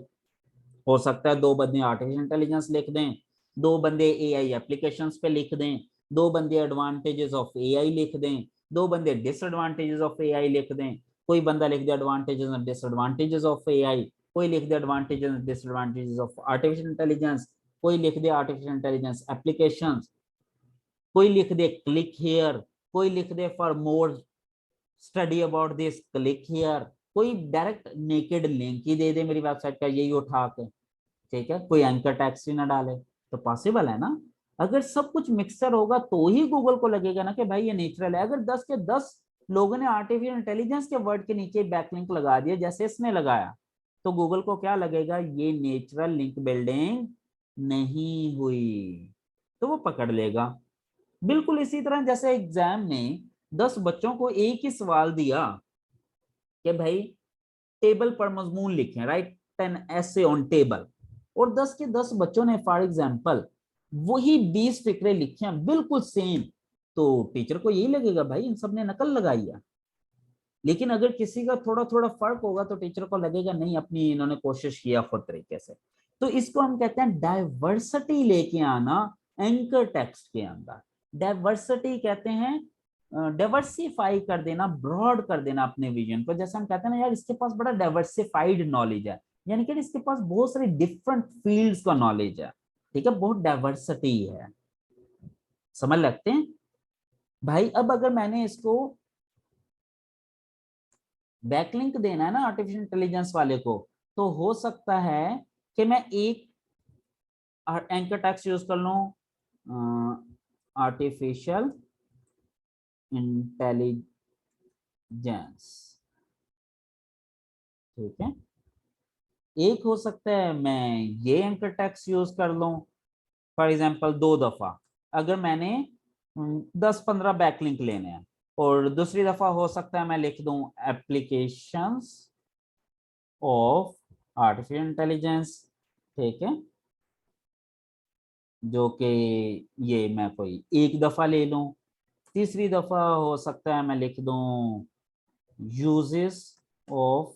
हो सकता है 2 बंदे आर्टिफिशियल इंटेलिजेंस लिख दें, 2 बंदे एआई एप्लीकेशंस पे लिख दें, 2 बंदे एडवांटेजेस ऑफ एआई लिख दें, 2 बंदे डिसएडवांटेजेस ऑफ एआई लिख दें, कोई बंदा लिख दे advantages and disadvantages of AI, कोई लिख दे advantages and disadvantages of artificial intelligence, कोई लिख दे आर्टिफिशियल इंटेलिजेंस एप्लीकेशंस, कोई लिख दे क्लिक हियर, कोई लिख दे for more study about this click here, कोई डायरेक्ट नेकेड लिंक ही दे दे मेरी वेबसाइट का यही उठा के, ठीक है, कोई एंकर टैक्स ही ना डाले। तो पॉसिबल है ना? अगर सब कुछ मिक्सर होगा तो ही गूगल को लगेगा ना कि भाई ये नेचुरल है। अगर 10 के 10 लोगों ने आर्टिफिशियल इंटेलिजेंस के वर्ड के नीचे बैकलिंक लगा दिया जैसे इसने लगाया, तो गूगल को क्या लगेगा? ये नेचुरल लिंक बिल्डिंग नहीं हुई, तो वो पकड़ लेगा। बिल्कुल इसी तरह जैसे एग्जाम में 10 बच्चों को एक ही सवाल दिया कि भाई टेबल पर मजमून लिखें, right an essay on table, और 10 के 10 बच्चों ने फॉर एग्जाम्पल वही 20 फिक्रे लिखे हैं बिल्कुल सेम, तो टीचर को यही लगेगा भाई इन सब ने नकल लगाई है। लेकिन अगर किसी का थोड़ा थोड़ा फर्क होगा तो टीचर को लगेगा नहीं, अपनी इन्होंने कोशिश किया खुद तरीके से। तो इसको हम कहते हैं डाइवर्सिटी लेके आना एंकर टेक्स्ट के अंदर। डाइवर्सिटी कहते हैं डाइवर्सिफाई कर देना, ब्रॉड कर देना अपने विजन को। जैसे हम कहते हैं ना यार इसके पास बड़ा डाइवर्सिफाइड नॉलेज है, यानी कि इसके पास बहुत सारी डिफरेंट फील्ड्स का नॉलेज है, ठीक है, बहुत डाइवर्सिटी है। समझ लगते हैं भाई? अब अगर मैंने इसको बैकलिंक देना है ना आर्टिफिशियल इंटेलिजेंस वाले को, तो हो सकता है कि मैं एक एंकर टेक्स्ट यूज कर लूं, आर्टिफिशियल इंटेलिजेंस, ठीक है। एक हो सकता है मैं ये एंकर टेक्स्ट यूज कर लूं, फॉर एग्जांपल 2 दफा, अगर मैंने 10-15 बैकलिंक लेने हैं। और दूसरी दफा हो सकता है मैं लिख दूं एप्लीकेशंस ऑफ आर्टिफिशियल इंटेलिजेंस, ठीक है, जो कि ये मैं कोई एक दफा ले लूं। तीसरी दफा हो सकता है मैं लिख दूं यूजेस ऑफ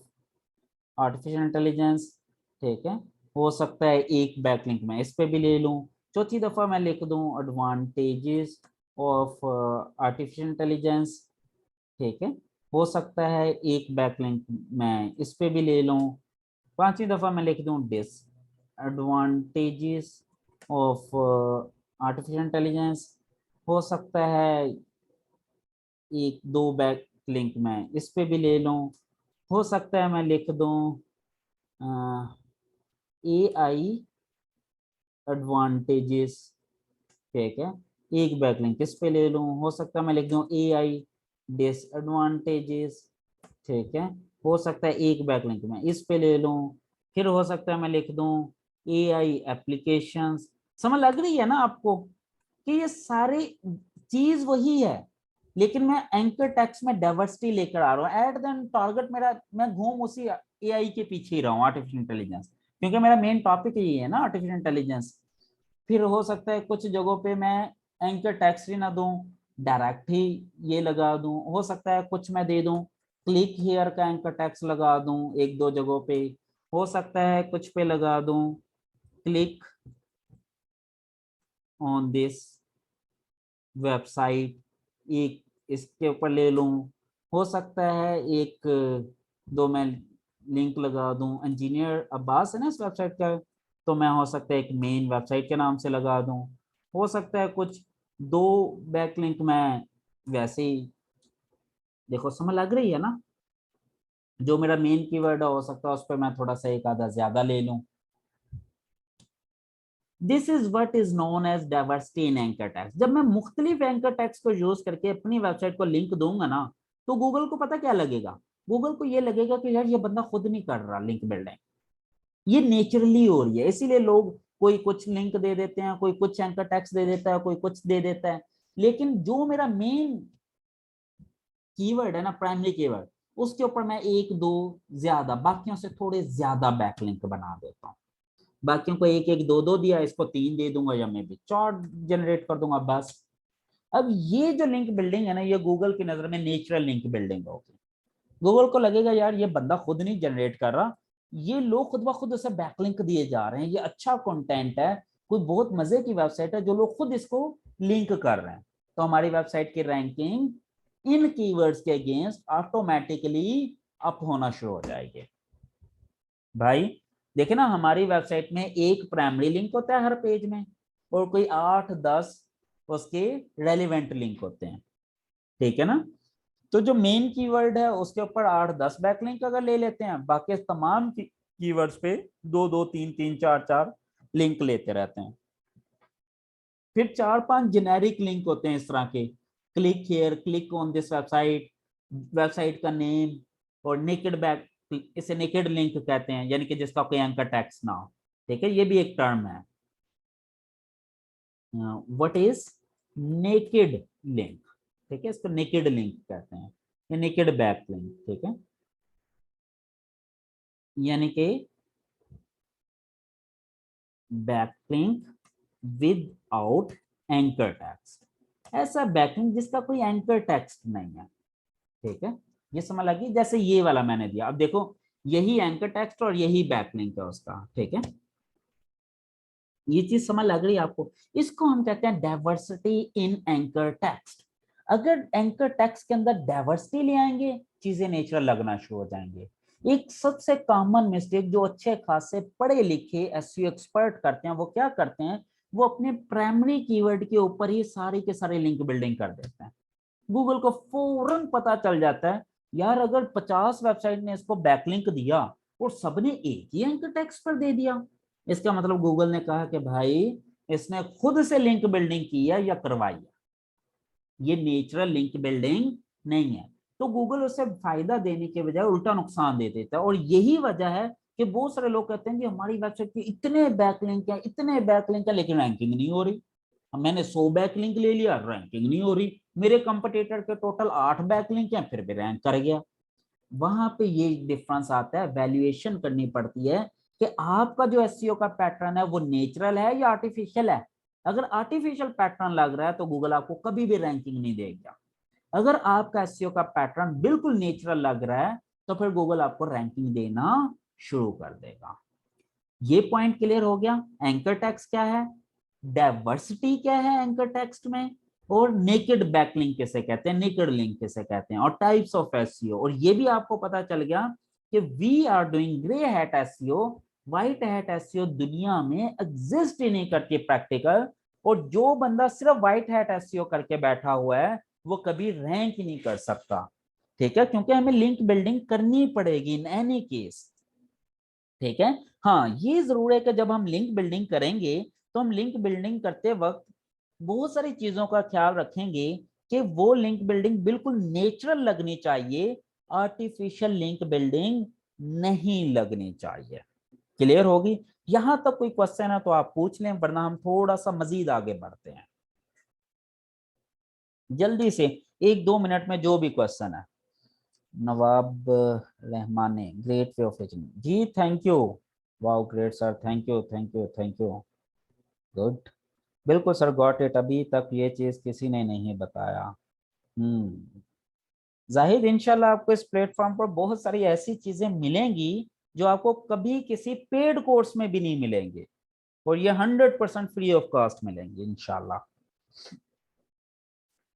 आर्टिफिशियल इंटेलिजेंस, ठीक है, हो सकता है एक बैकलिंक मैं इस पे भी ले लूं। चौथी दफा मैं लिख दूं एडवांटेजेस ऑफ आर्टिफिशियल इंटेलिजेंस, ठीक है, हो सकता है एक बैकलिंक मैं इस पे भी ले लूं। पांचवी दफा मैं लिख दूं disadvantages of artificial intelligence, हो सकता है एक दो बैक लिंक मैं इस पे भी ले लूं। हो सकता है मैं लिख दूं AI एडवांटेजेस, ठीक है, एक बैकलिंक इस पे ले लूं। हो सकता है मैं लिख दूं AI डिसएडवांटेजेस, ठीक है, हो सकता है एक बैकलिंक मैं इस पे ले लूं। फिर हो सकता है मैं लिख दूं AI एप्लीकेशंस। समझ लग रही है ना आपको कि ये सारी चीज वही है, लेकिन मैं एंकर टेक्स्ट में डाइवर्सिटी लेकर आ रहा हूँ। एट द टारगेट मेरा, मैं घूम उसी AI के पीछे ही रहा हूँ, आर्टिफिशियल इंटेलिजेंस, क्योंकि मेरा मेन टॉपिक यही है ना आर्टिफिशियल इंटेलिजेंस। फिर हो सकता है कुछ जगहों पे मैं एंकर टेक्स्ट ही ना दूं, डायरेक्ट ही ये लगा दूं। हो सकता है कुछ मैं दे दूं क्लिक हियर का एंकर टेक्स्ट लगा दूं एक दो जगहों पे। हो सकता है कुछ पे लगा दूं क्लिक ऑन दिस वेबसाइट, एक इसके ऊपर ले लूं। हो सकता है एक दो मैं लिंक लगा दूं इंजीनियर अब्बास है ना इस वेबसाइट का, तो मैं हो सकता है एक मेन वेबसाइट के नाम से लगा दूं। हो सकता है कुछ दो बैकलिंक मैं वैसे ही, देखो समझ लग रही है ना, जो मेरा मेन कीवर्ड हो सकता है उस पर मैं थोड़ा सा एक आधा ज्यादा ले लूं। This is what is known as diversity in anchor text. जब मैं मुख्तलिफ एंकर टेक्स्ट को यूज करके अपनी वेबसाइट को लिंक दूंगा ना, तो गूगल को पता क्या लगेगा? गूगल को ये लगेगा कि यार ये बंदा खुद नहीं कर रहा लिंक बिल्डिंग, ये नेचुरली हो रही है। इसीलिए लोग कोई कुछ लिंक दे देते हैं, कोई कुछ एंकर टेक्स्ट दे देता है, कोई कुछ दे देता है। लेकिन जो मेरा मेन कीवर्ड है ना, प्राइमरी कीवर्ड, उसके ऊपर मैं एक दो ज्यादा, बाकियों से थोड़े ज्यादा बैकलिंक बना देता हूँ। बाकियों को एक एक दो दो दिया, इसको 3 दे दूंगा या मैं भी 4 जनरेट कर दूंगा बस। अब ये जो लिंक बिल्डिंग है ना, ये गूगल की नजर में नेचुरल लिंक बिल्डिंग होगी। गूगल को लगेगा यार ये बंदा खुद नहीं जनरेट कर रहा, ये लोग खुद ब खुद उसे बैकलिंक दिए जा रहे हैं, ये अच्छा कंटेंट है, कोई बहुत मजे की वेबसाइट है जो लोग खुद इसको लिंक कर रहे हैं, तो हमारी वेबसाइट की रैंकिंग इन कीवर्ड्स के अगेंस्ट ऑटोमेटिकली अप होना शुरू हो जाएगी। भाई देखे ना, हमारी वेबसाइट में एक प्राइमरी लिंक होता है हर पेज में, और कोई 8-10 उसके रेलिवेंट लिंक होते हैं, ठीक है ना। तो जो मेन कीवर्ड है उसके ऊपर 8-10 बैकलिंक अगर ले लेते हैं, बाकी तमाम कीवर्ड्स पे 2-2 3-3 4-4 लिंक लेते रहते हैं। फिर 4-5 जेनेरिक लिंक होते हैं इस तरह के, click here, click on this website, website का नेम, और नेकेड बैक, इसे नेकेड लिंक कहते हैं, यानी कि जिसका कोई एंकर टेक्स्ट ना हो, ठीक है, ये भी एक टर्म है। व्हाट इज नेकेड लिंक, ठीक है, इसको नेकेड लिंक कहते हैं, या नेकेड बैक लिंक, ठीक है, यानी कि बैकलिंक विदाउट एंकर टेक्स्ट, ऐसा बैकलिंक जिसका कोई एंकर टेक्स्ट नहीं है, ठीक है। ये समझ लगी? जैसे ये वाला मैंने दिया, अब देखो यही एंकर टेक्स्ट और यही बैकलिंक है उसका, ठीक है, ये चीज समझ लग रही है आपको? इसको हम कहते हैं डाइवर्सिटी इन एंकर टेक्स्ट। अगर एंकर टेक्स्ट के अंदर डाइवर्सिटी ले आएंगे, चीजें नेचुरल लगना शुरू हो जाएंगे। एक सबसे कॉमन मिस्टेक जो अच्छे खासे पढ़े लिखे एसईओ एक्सपर्ट करते हैं, वो क्या करते हैं, वो अपने प्राइमरी कीवर्ड के ऊपर ही सारी के सारे लिंक बिल्डिंग कर देते हैं। गूगल को फौरन पता चल जाता है यार अगर 50 वेबसाइट ने इसको बैकलिंक दिया और सबने एक ही एंकर टेक्स्ट पर दे दिया, इसका मतलब गूगल ने कहा कि भाई इसने खुद से लिंक बिल्डिंग की है या करवाई है, ये नेचुरल लिंक बिल्डिंग नहीं है। तो गूगल उसे फायदा देने के बजाय उल्टा नुकसान दे देता है, और यही वजह है कि बहुत सारे लोग कहते हैं कि हमारी वेबसाइट के इतने बैकलिंक है, इतने बैकलिंक है, लेकिन रैंकिंग नहीं हो रही। मैंने 100 बैकलिंक ले लिया, रैंकिंग नहीं हो रही। मेरे कंपटीटर के टोटल 8 बैकलिंक हैं, फिर भी रैंक कर गया। वहां पे ये डिफरेंस आता है, वैल्यूएशन करनी पड़ती है कि आपका जो एसईओ का पैटर्न है वो नेचुरल है या आर्टिफिशियल है। अगर आर्टिफिशियल पैटर्न लग रहा है तो गूगल आपको कभी भी रैंकिंग नहीं देगा। अगर आपका एसईओ का पैटर्न बिल्कुल नेचुरल लग रहा है तो फिर गूगल आपको रैंकिंग देना शुरू कर देगा। ये पॉइंट क्लियर हो गया। एंकर टेक्स्ट क्या है, डाइवर्सिटी क्या है एंकर टेक्स्ट में, और नेकेड बैकलिंक किसे कहते हैं, नेकेड लिंक किसे कहते हैं, और टाइप्स ऑफ एसईओ। और ये भी आपको पता चल गया कि we are doing grey hat SEO, white hat SEO दुनिया में एग्जिस्ट ही नहीं करती प्रैक्टिकल। और जो बंदा सिर्फ व्हाइट हैट एसईओ करके बैठा हुआ है वो कभी रैंक ही नहीं कर सकता। ठीक है, क्योंकि हमें लिंक बिल्डिंग करनी पड़ेगी इन एनी केस। ठीक है। हाँ, ये जरूर है कि जब हम लिंक बिल्डिंग करेंगे तो हम लिंक बिल्डिंग करते वक्त बहुत सारी चीजों का ख्याल रखेंगे कि वो लिंक बिल्डिंग बिल्कुल नेचुरल लगनी चाहिए, आर्टिफिशियल लिंक बिल्डिंग नहीं लगनी चाहिए। क्लियर होगी? यहां तक कोई क्वेश्चन है तो आप पूछ लें, वरना हम थोड़ा सा मजीद आगे बढ़ते हैं जल्दी से, 1-2 मिनट में जो भी क्वेश्चन है। Nawab Rahmani, great way of teaching जी, thank you. Wow great sir, thank you thank you thank you. Good, बिल्कुल सर, गॉट इट। अभी तक ये चीज किसी ने नहीं बताया। जाहिद, इंशाल्लाह आपको इस प्लेटफॉर्म पर बहुत सारी ऐसी चीजें मिलेंगी जो आपको कभी किसी पेड कोर्स में भी नहीं मिलेंगे, और ये 100% फ्री ऑफ कॉस्ट मिलेंगे इंशाल्लाह।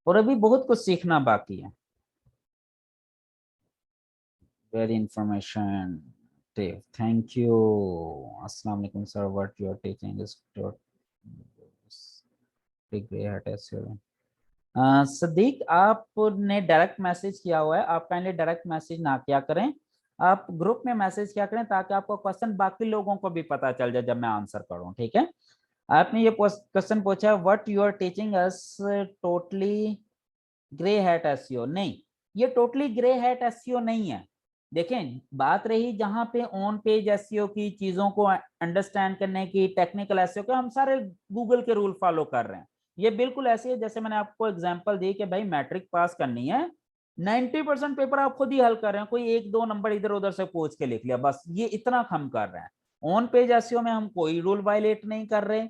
और अभी बहुत कुछ सीखना बाकी है। Very information, thank you. अस्सलाम वालेकुम sir, what you are teaching is Sadiq, आपने डायरेक्ट मैसेज किया हुआ है, आप काइंडली डायरेक्ट मैसेज ना किया करें, आप ग्रुप में मैसेज किया करें ताकि आपको क्वेश्चन बाकी लोगों को भी पता चल जाए जब मैं आंसर करूं। ठीक है। आपने ये क्वेश्चन पूछा what you are teaching us totally grey hat SEO. नहीं, ये टोटली ग्रे हैट एसईओ नहीं है। देखें, बात रही जहां पे ऑन पेज एसईओ की चीजों को अंडरस्टैंड करने की, टेक्निकल एसईओ के, हम सारे गूगल के रूल फॉलो कर रहे हैं। ये बिल्कुल ऐसे है जैसे मैंने आपको एग्जांपल दी कि भाई मैट्रिक पास करनी है, 90% पेपर आप खुद ही हल कर रहे हैं, कोई 1-2 नंबर इधर उधर से पूछ के लिख लिया, बस ये इतना हम कर रहे हैं। ऑन पेज एसईओ में हम कोई रूल वायलेट नहीं कर रहे,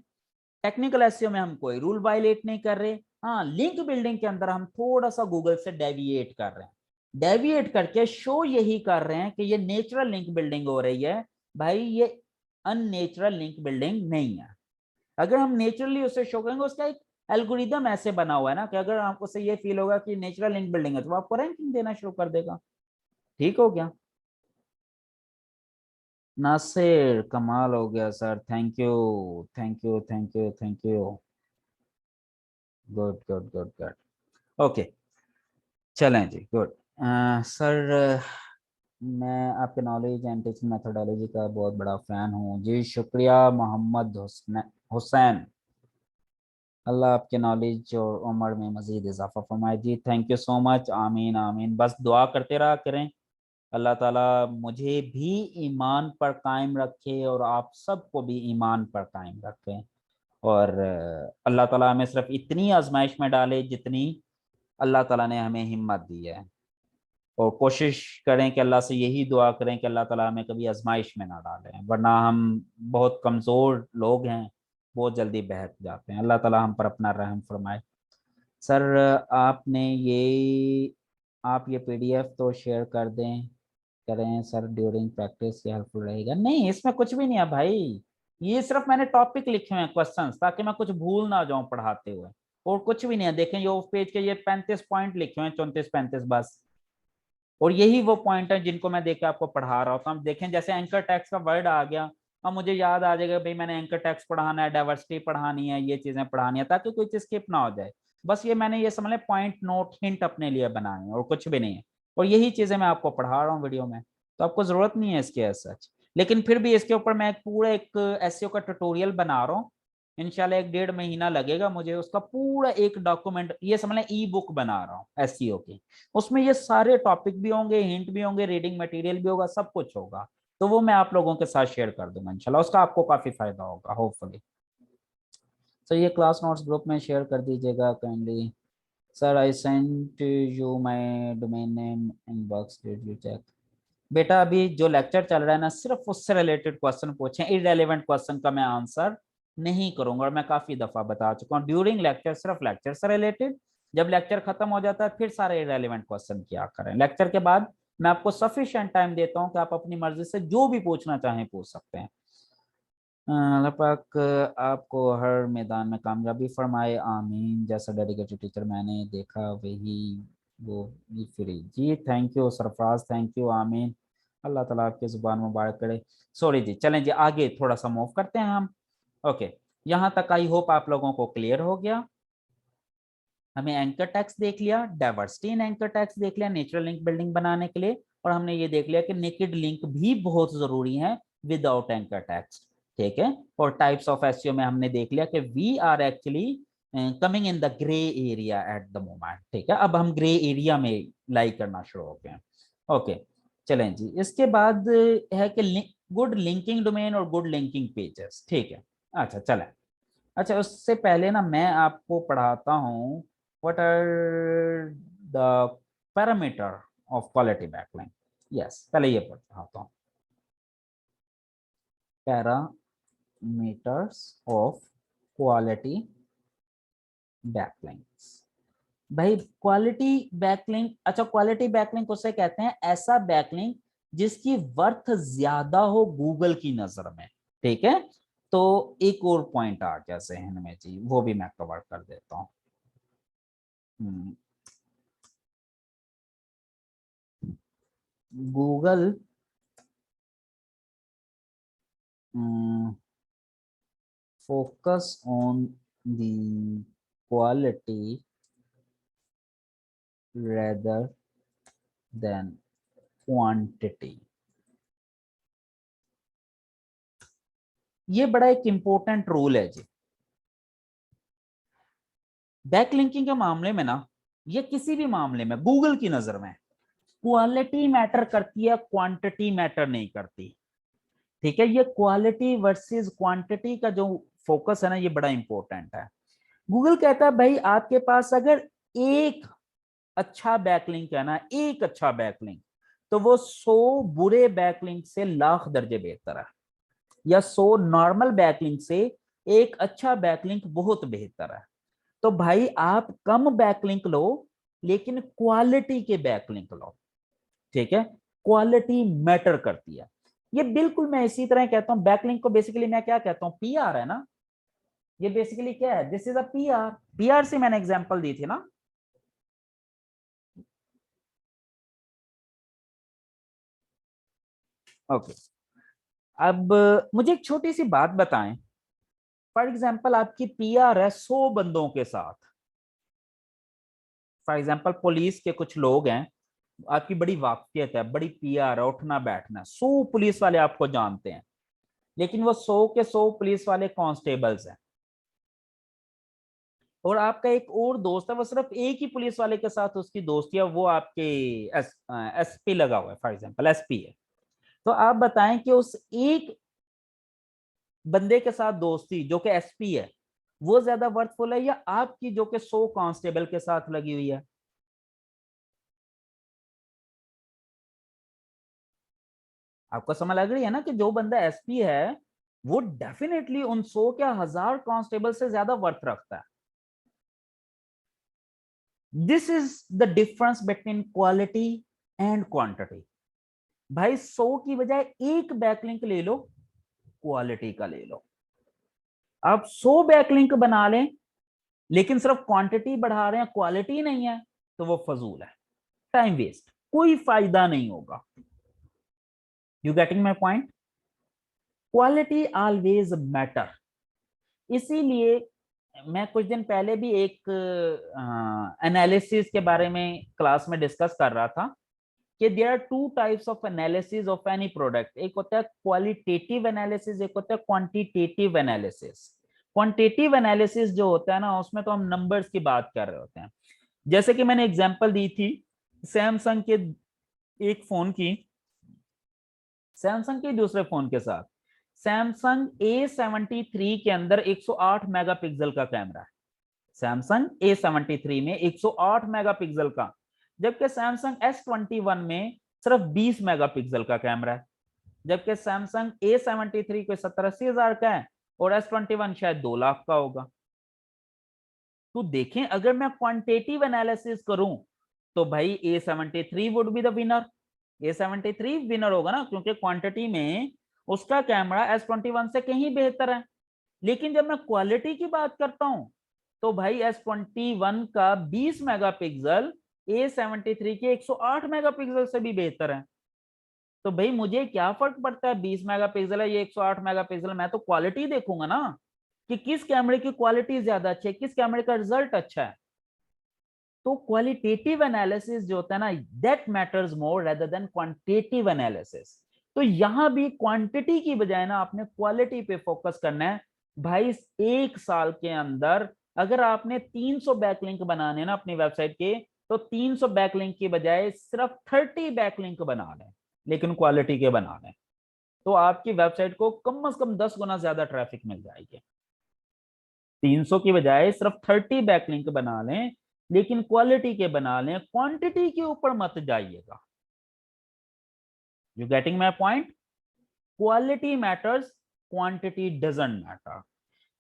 टेक्निकल एसईओ में हम कोई रूल वायलेट नहीं कर रहे। हाँ, लिंक बिल्डिंग के अंदर हम थोड़ा सा गूगल से डेविएट कर रहे हैं, डेविएट करके शो यही कर रहे हैं कि ये नेचुरल लिंक बिल्डिंग हो रही है। भाई ये अननेचुरल लिंक बिल्डिंग नहीं है। अगर हम नेचुरली उसे शो करेंगे, उसका एक एल्गोरिदम ऐसे बना हुआ है ना कि अगर आपको से ये फील होगा कि नेचुरल लिंक बिल्डिंग है तो आपको रैंकिंग देना शुरू कर देगा। ठीक हो गया? नासिर, कमाल हो गया sir, thank you thank you thank you thank you. Good good good good. Okay, चलें जी, गुड। सर, मैं आपके नॉलेज एंड टीचिंग मेथोडोलॉजी का बहुत बड़ा फैन हूँ जी, शुक्रिया मोहम्मद हुसैन। अल्लाह आपके नॉलेज और उम्र में मजीद इजाफा फरमाए जी, थैंक यू सो मच। आमीन आमीन, बस दुआ करते रहा करें, अल्लाह ताला मुझे भी ईमान पर कायम रखे और आप सबको भी ईमान पर कायम रखे। और अल्लाह ताला हमें सिर्फ इतनी आजमाइश में डाले जितनी अल्लाह ताला ने हमें हिम्मत दी है, और कोशिश करें कि अल्लाह से यही दुआ करें कि अल्लाह ताला हमें कभी आजमाइश में ना डालें, वरना हम बहुत कमज़ोर लोग हैं, बहुत जल्दी बहक जाते हैं। अल्लाह ताला हम पर अपना रहम फरमाए। सर, आपने ये आप ये पीडीएफ तो शेयर कर दें, करें सर, ड्यूरिंग प्रैक्टिस ये हेल्पफुल रहेगा। नहीं, इसमें कुछ भी नहीं है भाई, ये सिर्फ मैंने टॉपिक लिखे हुए हैं क्वेश्चंस, ताकि मैं कुछ भूल ना जाऊं पढ़ाते हुए। और कुछ भी नहीं है। देखें ये ऑफ पेज के ये 35 पॉइंट लिखे हुए हैं, 34-35 बस। और यही वो पॉइंट है जिनको मैं देख के आपको पढ़ा रहा होता हूँ। देखें जैसे एंकर टैक्स का वर्ड आ गया, अब मुझे याद आ जाएगा भाई मैंने एंकर टैक्स पढ़ाना है, डाइवर्सिटी पढ़ानी है, ये चीजें पढ़ानी है, ताकि कोई चीज स्किप ना हो जाए। बस ये मैंने ये समझ लें पॉइंट नोट हिंट अपने लिए बनाए हैं और कुछ भी नहीं है। और यही चीजें मैं आपको पढ़ा रहा हूँ वीडियो में, तो आपको जरूरत नहीं है इसके एज सच। लेकिन फिर भी इसके ऊपर मैं पूरा एक एसईओ का ट्यूटोरियल बना रहा हूँ। इंशाल्लाह 1-1.5 महीना लगेगा मुझे उसका पूरा एक डॉक्यूमेंट, ये समझ लें ई बुक बना रहा हूँ एसईओ की। उसमें ये सारे टॉपिक भी होंगे, हिंट भी होंगे, रीडिंग मटेरियल भी होगा, सब कुछ होगा। तो वो मैं आप लोगों के साथ शेयर कर दूंगा इंशाल्लाह, उसका आपको काफी फायदा होगा होपफुली। तो ये क्लास नोट्स ग्रुप में शेयर कर दीजिएगा kindly. Sir I sent you my domain name inbox, did you check? बेटा अभी जो लेक्चर चल रहा है ना, सिर्फ उससे रिलेटेड क्वेश्चन पूछें, इररेलेवेंट क्वेश्चन का मैं आंसर नहीं करूंगा। और मैं काफी दफा बता चुका हूँ, ड्यूरिंग लेक्चर सिर्फ लेक्चर से रिलेटेड, जब लेक्चर खत्म हो जाता है फिर सारे इररेलेवेंट क्वेश्चन किया करें। लेक्चर के बाद मैं आपको सफिशिएंट टाइम देता हूँ कि आप अपनी मर्जी से जो भी पूछना चाहें पूछ सकते हैं। अल्लाह पाक आपको हर मैदान में कामयाबी फरमाए, आमीन। जैसा डेडिकेटेड टीचर मैंने देखा वही वो भी फ्री। जी thank you Sarfaraz, thank you, आमीन। अल्लाह ताला आपकी जुबान मुबारक करे। सॉरी जी, चलें जी आगे थोड़ा सा मूव करते हैं हम। ओके, यहाँ तक आई होप आप लोगों को क्लियर हो गया। हमें एंकर टैक्स देख लिया, डाइवर्सिटी इन एंकर टैक्स देख लिया नेचुरल लिंक बिल्डिंग बनाने के लिए, और हमने ये देख लिया कि नेकेड लिंक भी बहुत जरूरी है विदाउट एंकर टैक्स। ठीक है, और टाइप्स ऑफ एसईओ में हमने देख लिया कि we are actually coming in the grey area at the moment. ठीक है, अब हम ग्रे एरिया में लाई करना शुरू हो गए हैं। ओके, चलें जी, इसके बाद है कि गुड लिंकिंग डोमेन और गुड लिंकिंग पेजेस। ठीक है, अच्छा चलें। अच्छा उससे पहले ना मैं आपको पढ़ाता हूँ what are the parameter of quality backlink. Yes, पहले ये पढ़ाता हूँ, पैरामीटर्स ऑफ क्वालिटी बैकलिंक्स। भाई क्वालिटी बैकलिंक, अच्छा क्वालिटी बैकलिंक उसे कहते हैं ऐसा बैकलिंक जिसकी वर्थ ज्यादा हो गूगल की नजर में। ठीक है, तो एक और पॉइंट आ गया जहन में जी, वो भी मैं कवर कर देता हूँ। Google focus on the quality rather than quantity। ये बड़ा एक इंपॉर्टेंट रूल है जी बैकलिंकिंग के मामले में ना, ये किसी भी मामले में गूगल की नजर में क्वालिटी मैटर करती है, क्वांटिटी मैटर नहीं करती। ठीक है, ये क्वालिटी वर्सेस क्वांटिटी का जो फोकस है ना, ये बड़ा इंपॉर्टेंट है। गूगल कहता है भाई आपके पास अगर एक अच्छा बैकलिंक है ना, एक अच्छा बैकलिंक, तो वो 100 बुरे बैकलिंक से लाख दर्जे बेहतर है, या 100 नॉर्मल बैकलिंक से एक अच्छा बैकलिंक बहुत बेहतर है। तो भाई आप कम बैकलिंक लो लेकिन क्वालिटी के बैकलिंक लो। ठीक है, क्वालिटी मैटर करती है। ये बिल्कुल मैं इसी तरह कहता हूं, बैकलिंक को बेसिकली मैं क्या कहता हूं, पीआर है ना। ये बेसिकली क्या है, this is a PR. PR से मैंने एग्जांपल दी थी ना। ओके, अब मुझे एक छोटी सी बात बताएं। फॉर एग्जाम्पल आपकी पीआर है 100 बंदों के साथ। फॉर एग्जाम्पल पुलिस के कुछ लोग हैं, आपकी बड़ी वाकफियत है, बड़ी पीआर है, उठना बैठना, 100 पुलिस वाले आपको जानते हैं, लेकिन वो 100 के 100 पुलिस वाले कांस्टेबल्स हैं। और आपका एक और दोस्त है, वो सिर्फ एक ही पुलिस वाले के साथ उसकी दोस्ती है, वो आपके एसपी लगा हुआ है, फॉर एग्जाम्पल एसपी है। तो आप बताएं कि उस एक बंदे के साथ दोस्ती जो कि एसपी है, वो ज्यादा वर्थफुल है या आपकी जो कि 100 कांस्टेबल के साथ लगी हुई है? आपको समझ लग रही है ना कि जो बंदा एसपी है वो डेफिनेटली उन 100 क्या 1000 कांस्टेबल से ज्यादा वर्थ रखता है। This is the difference between quality and quantity. भाई 100 की बजाय एक बैकलिंक ले लो, क्वालिटी का ले लो। आप 100 बैकलिंक बना लें, लेकिन सिर्फ क्वांटिटी बढ़ा रहे हैं, क्वालिटी नहीं है, तो वो फजूल है, टाइम वेस्ट, कोई फायदा नहीं होगा। You getting my point? Quality always matter. इसीलिए मैं कुछ दिन पहले भी एक एनालिसिस के बारे में क्लास में डिस्कस कर रहा था कि there are two types of analysis of any product. एक होता है क्वालिटेटिव एनालिसिस, एक होता है क्वांटिटेटिव एनालिसिस। क्वांटिटेटिव एनालिसिस जो होता है ना, उसमें तो हम नंबर्स की बात कर रहे होते हैं। जैसे कि मैंने एग्जांपल दी थी सैमसंग के एक फोन की, सैमसंग के दूसरे फोन के साथ। सैमसंग A73 के अंदर 108 मेगापिक्सल का कैमरा है, सैमसंग A73 में 108 मेगापिक्सल का, जबकि सैमसंग S21 में सिर्फ 20 मेगापिक्सल का कैमरा है, जबकि सैमसंग A73 को 70-80 हजार का है और S21 शायद 2 लाख का होगा। तो देखें, अगर मैं क्वांटिटेटिव एनालिसिस करूं तो भाई A73 would be the winner, A73 winner होगा ना, क्योंकि क्वांटिटी में उसका कैमरा S21 से कहीं बेहतर है। लेकिन जब मैं क्वालिटी की बात करता हूं तो भाई S21 का 20 मेगापिक्सल A73 के 108 मेगापिक्सल से भी बेहतर है। तो भाई मुझे क्या फर्क पड़ता है 20 मेगापिक्सल है ये 108 मेगापिक्सल, मैं तो क्वालिटी देखूंगा ना, कि किस कैमरे की क्वालिटी ज्यादा अच्छी है, किस कैमरे का रिजल्ट अच्छा है। तो क्वालिटेटिव एनालिसिस जो होता है ना, that matters more rather than quantitative analysis. तो यहां भी क्वांटिटी की बजाय ना आपने क्वालिटी पे फोकस करना है। भाई एक साल के अंदर अगर आपने 300 बैकलिंक बनाने ना अपनी वेबसाइट के, तो 300 बैकलिंक की बजाय सिर्फ 30 बैकलिंक बना लें, लेकिन क्वालिटी के बना लें, तो आपकी वेबसाइट को कम से कम 10 गुना ज्यादा ट्रैफिक मिल जाएगी। 300 की बजाय सिर्फ 30 बैकलिंक बना लें, लेकिन क्वालिटी के बना लें, क्वांटिटी के ऊपर मत जाइएगा। You getting my point? Quality matters, quantity doesn't matter.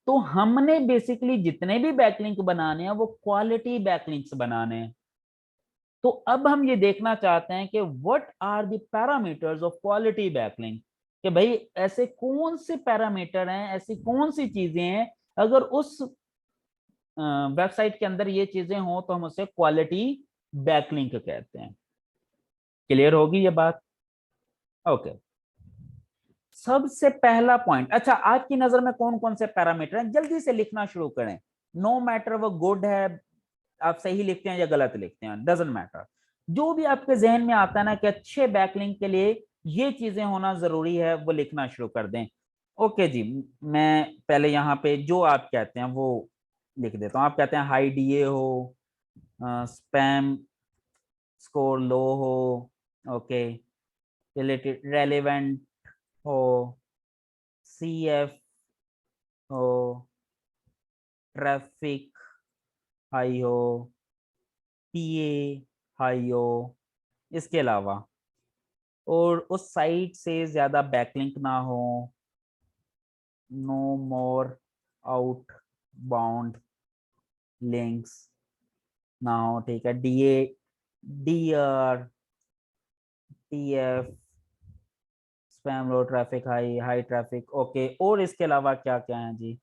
तो हमने बेसिकली जितने भी बैकलिंक बनाने हैं वो क्वालिटी बैकलिंक्स बनाने हैं। तो अब हम ये देखना चाहते हैं कि what are the parameters of quality backlink, कि भाई ऐसे कौन से पैरामीटर हैं, ऐसी कौन सी चीजें हैं, अगर उस वेबसाइट के अंदर ये चीजें हो तो हम उसे क्वालिटी बैकलिंक कहते हैं। क्लियर होगी ये बात? ओके। सबसे पहला पॉइंट, अच्छा आपकी नजर में कौन कौन से पैरामीटर हैं, जल्दी से लिखना शुरू करें। नो मैटर वो गुड है, आप सही लिखते हैं या गलत लिखते हैं, डजंट मैटर। जो भी आपके जहन में आता है ना कि अच्छे बैकलिंक के लिए ये चीजें होना जरूरी है, वो लिखना शुरू कर दें। ओके जी, मैं पहले यहाँ पे जो आप कहते हैं वो लिख देता हूँ। आप कहते हैं हाई डीए हो, स्पैम स्कोर लो हो, ओके, रिलेटेड रेलेवेंट हो, CF हो, ट्रैफिक हाई हो, PA हाई हो। इसके अलावा और उस साइट से ज्यादा बैकलिंक ना हो, no more outbound links ना हो, ठीक है। DA, DR, TF, spam low, traffic high, high traffic, okay. और इसके अलावा क्या क्या है जी?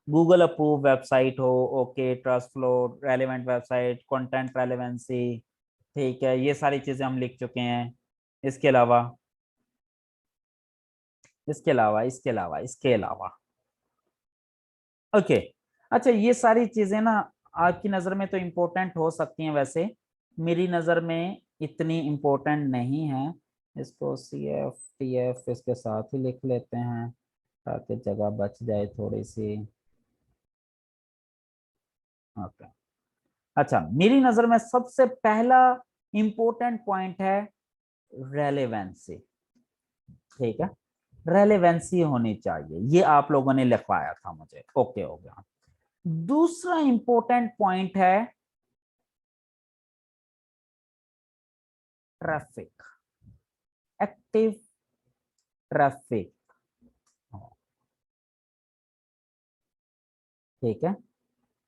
गूगल अप्रूव वेबसाइट हो, okay, trust flow, relevant website, content relevancy, ठीक है, ये सारी चीजें हम लिख चुके हैं। इसके अलावा इसके अलावा ओके। अच्छा, ये सारी चीजें ना आपकी नजर में तो इम्पोर्टेंट हो सकती हैं, वैसे मेरी नजर में इतनी इम्पोर्टेंट नहीं है। इसको CF TF इसके साथ ही लिख लेते हैं ताकि जगह बच जाए थोड़ी सी। ओके। अच्छा, मेरी नजर में सबसे पहला इंपॉर्टेंट पॉइंट है रेलेवेंसी, ठीक है। रेलेवेंसी होनी चाहिए, ये आप लोगों ने लिखवाया था मुझे, ओके हो गया। दूसरा इंपॉर्टेंट पॉइंट है ट्रैफिक, एक्टिव ट्रैफिक, ठीक है।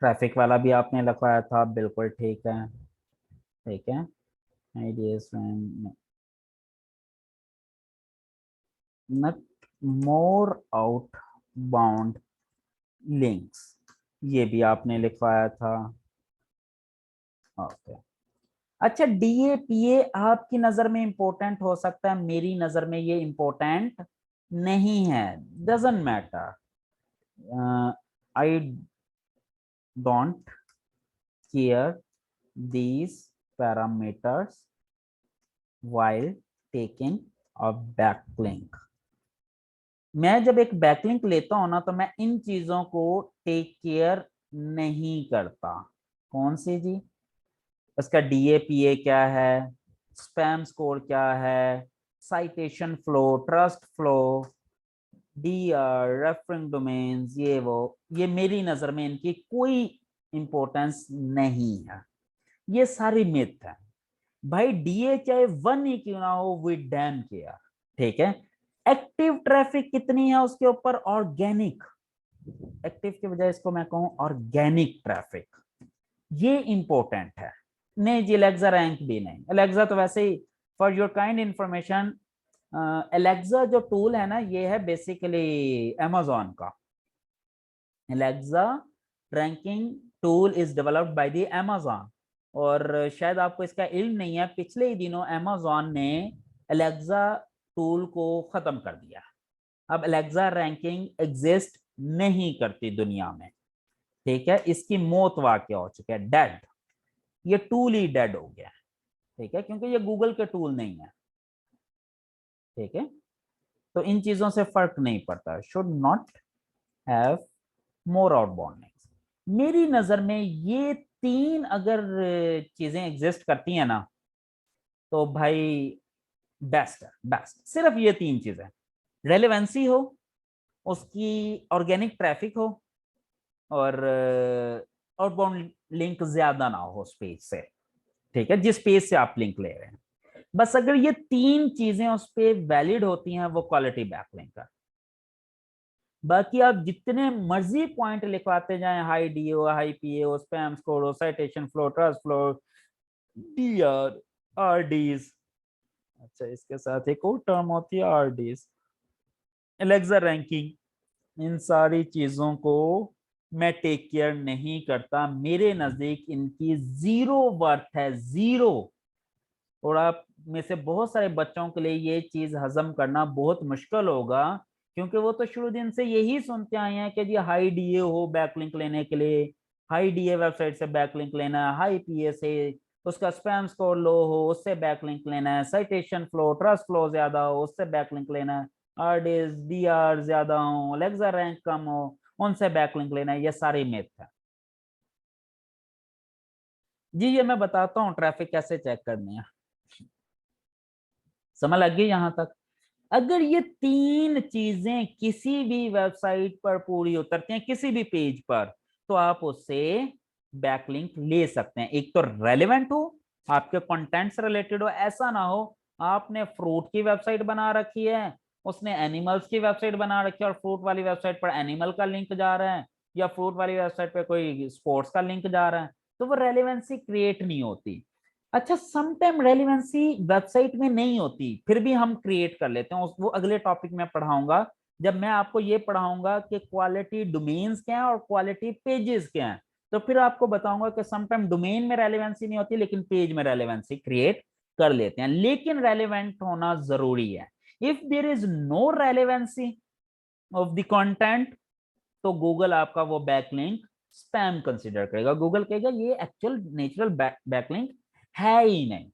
ट्रैफिक वाला भी आपने लिखवाया था, बिल्कुल ठीक है, ठीक है। आईडीएस नट मोर आउट बाउंड लिंक्स, ये भी आपने लिखवाया था। ओके। अच्छा, डीएपीए आपकी नजर में इंपॉर्टेंट हो सकता है, मेरी नजर में ये इंपॉर्टेंट नहीं है। Doesn't matter, I don't care these parameters while taking a backlink। मैं जब एक बैकलिंक लेता हूं ना, तो मैं इन चीजों को टेक केयर नहीं करता। कौन सी जी? उसका डीएपीए क्या है, स्पैम स्कोर क्या है, citation flow, trust flow, DR, reference domains, ये मेरी नजर में इनकी कोई इंपॉर्टेंस नहीं है। ये सारी मिथ है भाई। डीए चाहे 1 ही क्यों ना हो, वी डैम केयर। ठीक है। एक्टिव ट्रैफिक कितनी है उसके ऊपर, ऑर्गेनिक। एक्टिव की बजाय इसको मैं कहूं ऑर्गेनिक ट्रैफिक, ये इंपॉर्टेंट है। नहीं जी, एलेक्सा रैंक भी नहीं। एलेक्सा तो वैसे ही, for your kind information, Alexa जो टूल है ना, ये है बेसिकली amazon का। Alexa ranking tool is developed by the amazon। और शायद आपको इसका इल्म नहीं है, पिछले ही दिनों amazon ने एलेक्सा टूल को खत्म कर दिया। अब एलेक्सा रैंकिंग एग्जिस्ट नहीं करती दुनिया में। ठीक है, इसकी मौत वाक़ हो चुकी है, डेड। ये टूल ही डेड हो गया। ठीक है, क्योंकि ये गूगल के टूल नहीं है। ठीक है, तो इन चीजों से फर्क नहीं पड़ता। Should not have more outbound links. मेरी नजर में ये 3 अगर चीजें एग्जिस्ट करती हैं ना, तो भाई बेस्ट है, बेस्ट। सिर्फ ये 3 चीजें, रेलेवेंसी हो, उसकी ऑर्गेनिक ट्रैफिक हो, और आउटबाउंड लिंक ज्यादा ना हो उस पेज से। ठीक है, जिस पेज से आप लिंक ले रहे हैं। बस अगर ये 3 चीजें उस पे वैलिड होती हैं, वो क्वालिटी बैकलिंक का। बाकी आप जितने मर्जी पॉइंट लिखवाते जाएं, high DO, high PO, spam score, citation flow, trust flow, DR, RDs. अच्छा, इसके साथ एक और टर्म होती है आरडीज, एलेक्सा रैंकिंग। इन सारी चीजों को मैं टेक केयर नहीं करता। मेरे नजदीक इनकी जीरो वर्थ है, जीरो। और आप में से बहुत सारे बच्चों के लिए ये चीज हजम करना बहुत मुश्किल होगा, क्योंकि वो तो शुरू दिन से यही सुनते आए हैं कि जी हाई डीए हो बैकलिंक लेने के लिए, हाई डीए वेबसाइट से बैकलिंक लेना है, हाई पीए से, उसका स्पैम स्कोर लो हो उससे बैकलिंक लेना है, साइटेशन फ्लो, ट्रस्ट फ्लो ज्यादा हो उससे बैकलिंक लेना है, आरडीएस डीआर ज्यादा हो, एलेक्सा रैंक कम हो उनसे बैकलिंक लेना है। ये सारी मिथ है जी। ये मैं बताता हूँ ट्रैफिक कैसे चेक करनी है। समझ लग गई यहां तक? अगर ये 3 चीजें किसी भी वेबसाइट पर पूरी उतरती हैं, किसी भी पेज पर, तो आप उससे बैकलिंक ले सकते हैं। एक तो रेलेवेंट हो, आपके कंटेंट से रिलेटेड हो। ऐसा ना हो आपने फ्रूट की वेबसाइट बना रखी है, उसने एनिमल्स की वेबसाइट बना रखी है, और फ्रूट वाली वेबसाइट पर एनिमल का लिंक जा रहा है, या फ्रूट वाली वेबसाइट पर कोई स्पोर्ट्स का लिंक जा रहा है, तो वो रेलेवेंसी क्रिएट नहीं होती। अच्छा, समटाइम रेलिवेंसी वेबसाइट में नहीं होती, फिर भी हम क्रिएट कर लेते हैं। वो अगले टॉपिक में पढ़ाऊंगा, जब मैं आपको ये पढ़ाऊंगा कि क्वालिटी डोमेन्स क्या है और क्वालिटी पेजेस क्या है। तो फिर आपको बताऊंगा कि समटाइम डोमेन में रेलिवेंसी नहीं होती, लेकिन पेज में रेलिवेंसी क्रिएट कर लेते हैं। लेकिन रेलिवेंट होना जरूरी है। If there is no relevancy of the content, तो गूगल आपका वो बैकलिंक स्पैम कंसीडर करेगा। गूगल कहेगा ये एक्चुअल नेचुरल बैकलिंक है ही नहीं।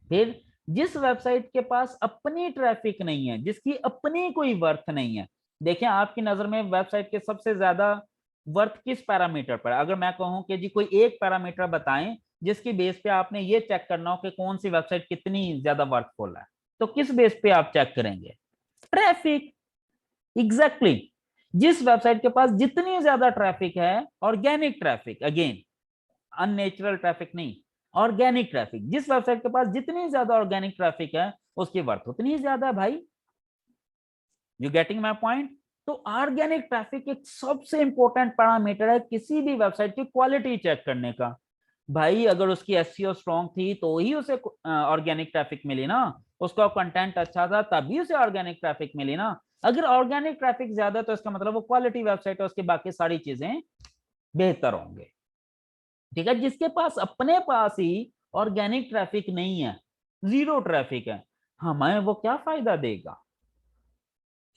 फिर जिस वेबसाइट के पास अपनी ट्रैफिक नहीं है, जिसकी अपनी कोई वर्थ नहीं है, देखिए आपकी नजर में वेबसाइट के सबसे ज्यादा वर्थ किस पैरामीटर पर? अगर मैं कहूं कि जी कोई एक पैरामीटर बताएं जिसकी बेस पे आपने ये चेक करना हो कि कौन सी वेबसाइट कितनी ज्यादा वर्थफुल है, तो किस बेस पे आप चेक करेंगे? ट्रैफिक। Exactly exactly। जिस वेबसाइट के पास जितनी ज्यादा ट्रैफिक है, organic traffic, again unnatural traffic नहीं, ऑर्गेनिक ट्रैफिक, जिस वेबसाइट के पास जितनी ज्यादा ऑर्गेनिक ट्रैफिक है उसकी वर्थ उतनी ही ज्यादा है भाई। You getting my point? तो ऑर्गेनिक ट्रैफिक एक सबसे इंपॉर्टेंट पैरामीटर है किसी भी वेबसाइट की क्वालिटी चेक करने का। भाई अगर उसकी एसईओ स्ट्रांग थी तो ही उसे ऑर्गेनिक ट्रैफिक मिली ना, उसका कंटेंट अच्छा था तभी उसे ऑर्गेनिक ट्रैफिक मिली ना। अगर ऑर्गेनिक ट्रैफिक ज्यादा तो इसका मतलब वो क्वालिटी वेबसाइट है, उसकी बाकी सारी चीजें बेहतर होंगे। ठीक है, जिसके पास अपने पास ही ऑर्गेनिक ट्रैफिक नहीं है, जीरो ट्रैफिक है, हमें वो क्या फायदा देगा।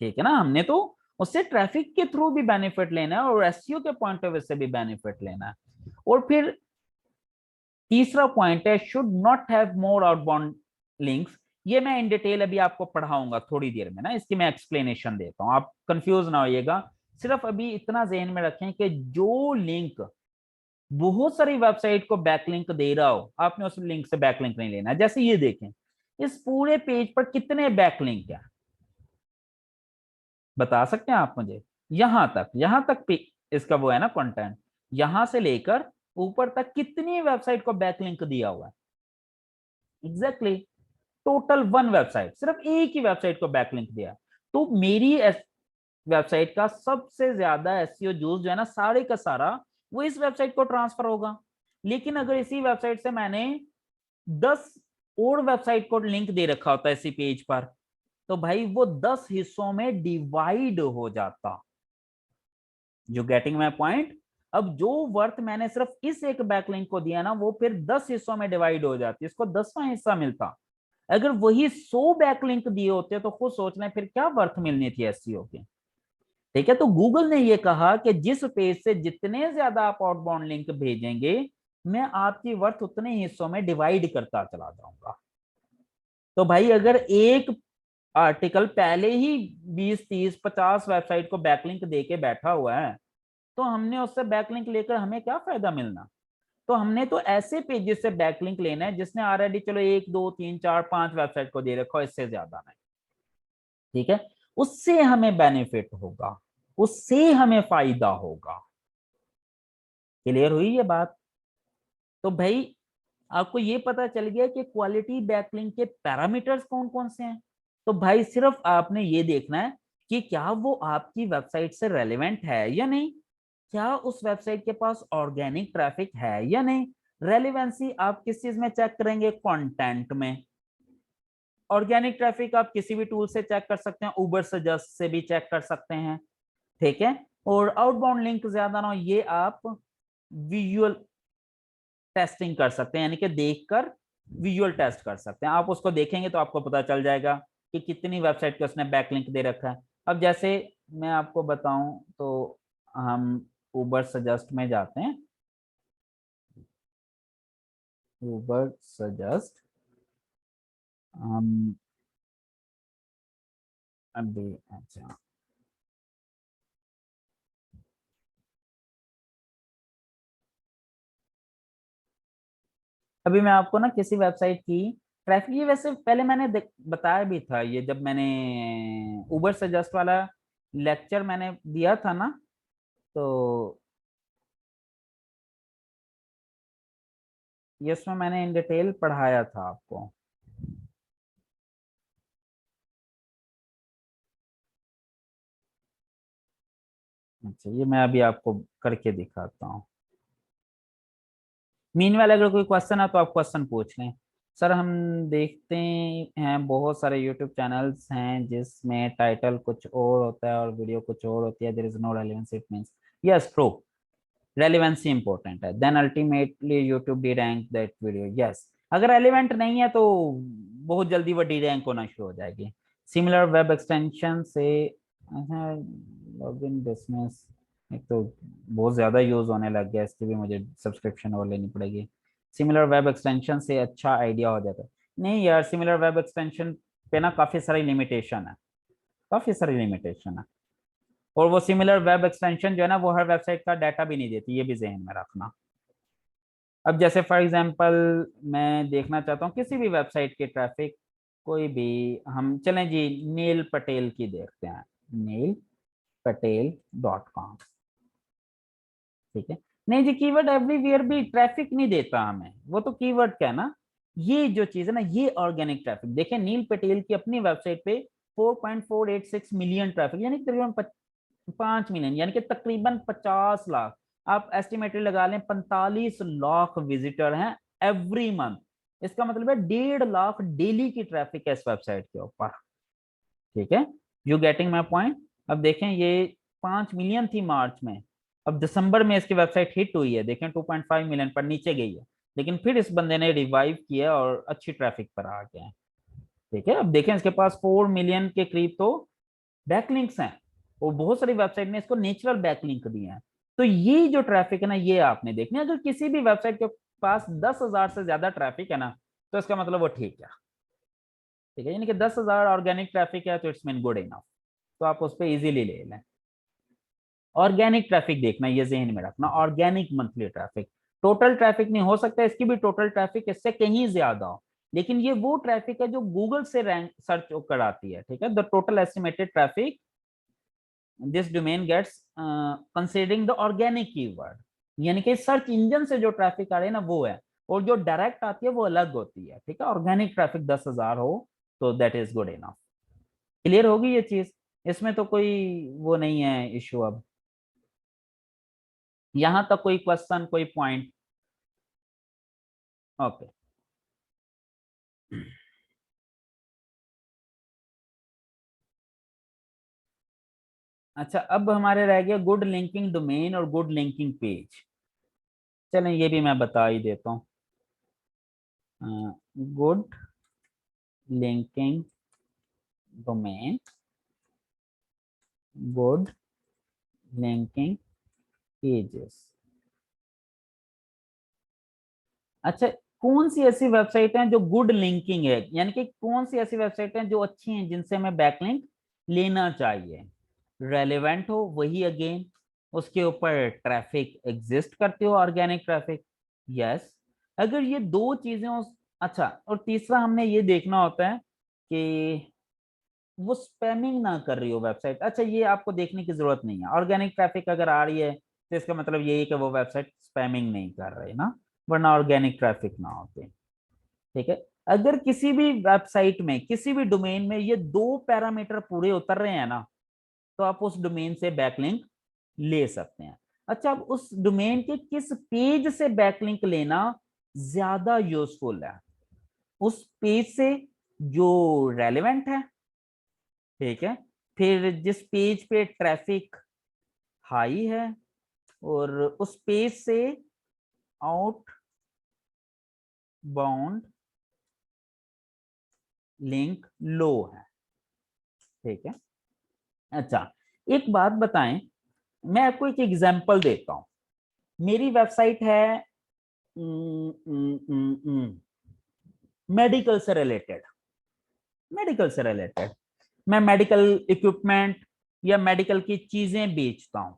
ठीक है ना, हमने तो उससे ट्रैफिक के थ्रू भी बेनिफिट लेना है और एसईओ के पॉइंट ऑफ व्यू से भी बेनिफिट लेना है। और फिर तीसरा पॉइंट है should not have more outbound links. ये मैं इन डिटेल अभी आपको पढ़ाऊंगा थोड़ी देर में ना, इसकी मैं एक्सप्लेनेशन देता हूं, आप कंफ्यूज ना होइएगा। सिर्फ अभी इतना ज़हन में रखें कि जो लिंक बहुत सारी वेबसाइट को बैकलिंक दे रहा हो, आपने उस लिंक से बैकलिंक नहीं लेना। जैसे ये देखें, इस पूरे पेज पर कितने बैकलिंक है, बता सकते हैं आप मुझे। यहां तक इसका वो है ना कंटेंट, यहां से लेकर ऊपर तक कितनी वेबसाइट को बैकलिंक दिया हुआ है। एग्जैक्टली टोटल वन वेबसाइट, सिर्फ एक ही वेबसाइट को बैकलिंक दिया। तो मेरी वेबसाइट का सबसे ज्यादा एसईओ जूस जो है ना, सारे का सारा वो इस वेबसाइट को ट्रांसफर होगा। लेकिन अगर इसी वेबसाइट से मैंने 10 और वेबसाइट को लिंक दे रखा होता है इसी पेज पर, तो भाई वो 10 हिस्सों में डिवाइड हो जाता। You getting my point. अब जो वर्थ मैंने सिर्फ इस एक बैकलिंक को दिया ना, वो फिर 10 हिस्सों में डिवाइड हो जाती, इसको 10वां हिस्सा मिलता। अगर वही 100 बैकलिंक दिए होते तो खुद सोच लें फिर क्या वर्थ मिलनी थी एसईओ की। ठीक है, तो गूगल ने ये कहा कि जिस पेज से जितने ज्यादा आप आउटबाउंड लिंक भेजेंगे, मैं आपकी वर्थ उतने हिस्सों में डिवाइड करता चला जाऊंगा। तो भाई अगर एक आर्टिकल पहले ही 20 30 50 वेबसाइट को बैकलिंक देके बैठा हुआ है, तो हमने उससे बैकलिंक लेकर हमें क्या फायदा मिलना। तो हमने तो ऐसे पेजेस से बैकलिंक लेना है जिसने ऑलरेडी चलो 1 2 3 4 5 वेबसाइट को दे रखा हो, इससे ज्यादा नहीं। ठीक है, उससे हमें बेनिफिट होगा, उससे हमें फायदा होगा। क्लियर हुई ये बात। तो भाई आपको ये पता चल गया कि क्वालिटी बैकलिंक के पैरामीटर्स कौन कौन से हैं। तो भाई सिर्फ आपने ये देखना है कि क्या वो आपकी वेबसाइट से रेलेवेंट है या नहीं, क्या उस वेबसाइट के पास ऑर्गेनिक ट्रैफिक है या नहीं। रेलिवेंसी आप किस चीज में चेक करेंगे, कंटेंट में। ऑर्गेनिक ट्रैफिक आप किसी भी टूल से चेक कर सकते हैं, उबर सजेस्ट से भी चेक कर सकते हैं। ठीक है, और आउटबाउंड लिंक ज्यादा ना हो, ये आप विजुअल टेस्टिंग कर सकते हैं, यानी कि देखकर विजुअल टेस्ट कर सकते हैं। आप उसको देखेंगे तो आपको पता चल जाएगा कि कितनी वेबसाइट को उसने बैकलिंक दे रखा है। अब जैसे मैं आपको बताऊं तो हम उबर सजेस्ट में जाते हैं, उबर सजेस्ट हम अभी, अच्छा अभी मैं आपको ना किसी वेबसाइट की ट्रैफिक, ये वैसे पहले मैंने बताया भी था, ये जब मैंने उबर सजेस्ट वाला लेक्चर मैंने दिया था ना, तो ये उसमें मैंने इन डिटेल पढ़ाया था आपको। अच्छा, ये मैं अभी आपको करके दिखाता हूँ। मीनवाइल अगर कोई क्वेश्चन है तो आप क्वेश्चन पूछ लें। सर हम देखते हैं बहुत सारे यूट्यूब चैनल्स हैं जिसमें टाइटल कुछ और होता है और वीडियो कुछ और होती है, there is no relevance, it means yes true, relevancy important है, then ultimately YouTube derank that video, yes. अगर रेलिवेंट नहीं है तो बहुत जल्दी वो डी रैंक होना शुरू हो जाएगी। सिमिलर वेब एक्सटेंशन से लॉगिन बिजनेस, एक तो बहुत ज्यादा यूज होने लग गया, इसकी भी मुझे सब्सक्रिप्शन और लेनी पड़ेगी। सिमिलर वेब एक्सटेंशन से अच्छा आइडिया हो जाता है। नहीं यार, सिमिलर वेब एक्सटेंशन पे ना काफी सारी लिमिटेशन है, काफी सारी लिमिटेशन है। और वो सिमिलर वेब एक्सटेंशन जो है ना, वो हर वेबसाइट का डाटा भी नहीं देती, ये भी जहन में रखना। अब जैसे फॉर एग्जांपल मैं देखना चाहता हूँ किसी भी वेबसाइट की ट्रैफिक, कोई भी, हम चलें जी नील पटेल की देखते हैं, नील पटेल .com। ठीक है, नहीं जी कीवर्ड एवरीवेयर भी ट्रैफिक नहीं देता हमें, वो तो कीवर्ड का है ना। ये जो चीज है ना, ये ऑर्गेनिक ट्रैफिक, देखें नील पटेल की अपनी वेबसाइट पे 4.486 मिलियन ट्रैफिक, यानी कि तकरीबन 5 मिलियन, यानी कि तकरीबन 50 लाख। आप एस्टिमेटेड लगा लें 45 लाख विजिटर हैं एवरी मंथ। इसका मतलब है 1.5 लाख डेली की ट्रैफिक है इस वेबसाइट के ऊपर। ठीक है, यू गेटिंग माई पॉइंट। अब देखें ये 5 मिलियन थी मार्च में, अब दिसंबर में इसकी वेबसाइट हिट हुई है, देखें 2.5 मिलियन पर नीचे गई है, लेकिन फिर इस बंदे ने रिवाइव किया और अच्छी ट्रैफिक पर आ गया है। ठीक है, अब देखें इसके पास 4 मिलियन के करीब तो बैकलिंक्स हैं, और बहुत सारी वेबसाइट ने इसको नेचुरल बैकलिंक दिए हैं। तो ये जो ट्रैफिक है ना, ये आपने देखना, अगर किसी भी वेबसाइट के पास 10,000 से ज्यादा ट्रैफिक है ना, तो इसका मतलब वो ठीक है। ठीक है, यानी कि 10,000 ऑर्गेनिक ट्रैफिक है तो इट्स मीन गुड इनफ, तो आप उस पर इजीली ले लें। ऑर्गेनिक ट्रैफिक देखना, ये जहन में रखना, organic monthly traffic, total traffic नहीं, हो सकता है इसकी भी टोटल ट्रैफिक इससे कहीं ज्यादा हो, लेकिन ये वो ट्रैफिक है जो गूगल से रैंक सर्च कर आती है। ठीक है, the total estimated traffic this domain gets considering the organic keyword, यानी कि सर्च इंजन से जो ट्रैफिक आ रही है ना वो है, और जो डायरेक्ट आती है वो अलग होती है। ठीक है, ऑर्गेनिक ट्रैफिक 10,000 हो तो that is good enough. Clear होगी ये चीज, इसमें तो कोई वो नहीं है इशू। अब यहां तक कोई क्वेश्चन, कोई पॉइंट? ओके। अच्छा, अब हमारे रह गया गुड लिंकिंग डोमेन और गुड लिंकिंग पेज। चलें ये भी मैं बता ही देता हूँ। Good linking domain, good linking pages. अच्छा, कौन सी ऐसी वेबसाइट हैं जो गुड लिंकिंग है, यानी कि कौन सी ऐसी वेबसाइट हैं जो अच्छी हैं जिनसे हमें बैकलिंक लेना चाहिए? रेलेवेंट हो वही, अगेन उसके ऊपर ट्रैफिक एग्जिस्ट करते हो, ऑर्गेनिक ट्रैफिक, यस। अगर ये दो चीजें हो, अच्छा, और तीसरा हमने ये देखना होता है कि वो स्पैमिंग ना कर रही हो वेबसाइट। अच्छा, ये आपको देखने की जरूरत नहीं है, ऑर्गेनिक ट्रैफिक अगर आ रही है तो इसका मतलब यही है कि वो वेबसाइट स्पैमिंग नहीं कर रही ना, वरना ऑर्गेनिक ट्रैफिक ना होते। ठीक है, अगर किसी भी वेबसाइट में, किसी भी डोमेन में ये दो पैरामीटर पूरे उतर रहे हैं ना, तो आप उस डोमेन से बैकलिंक ले सकते हैं। अच्छा, अब उस डोमेन के किस पेज से बैकलिंक लेना ज्यादा यूजफुल है? उस पेज से जो रेलेवेंट है। ठीक है, फिर जिस पेज पे ट्रैफिक हाई है, और उस पेज से आउट बाउंड लिंक लो है। ठीक है, अच्छा, एक बात बताएं, मैं आपको एक एग्जांपल देता हूं। मेरी वेबसाइट है मेडिकल से रिलेटेड, मेडिकल से रिलेटेड, मैं मेडिकल इक्विपमेंट या मेडिकल की चीजें बेचता हूं।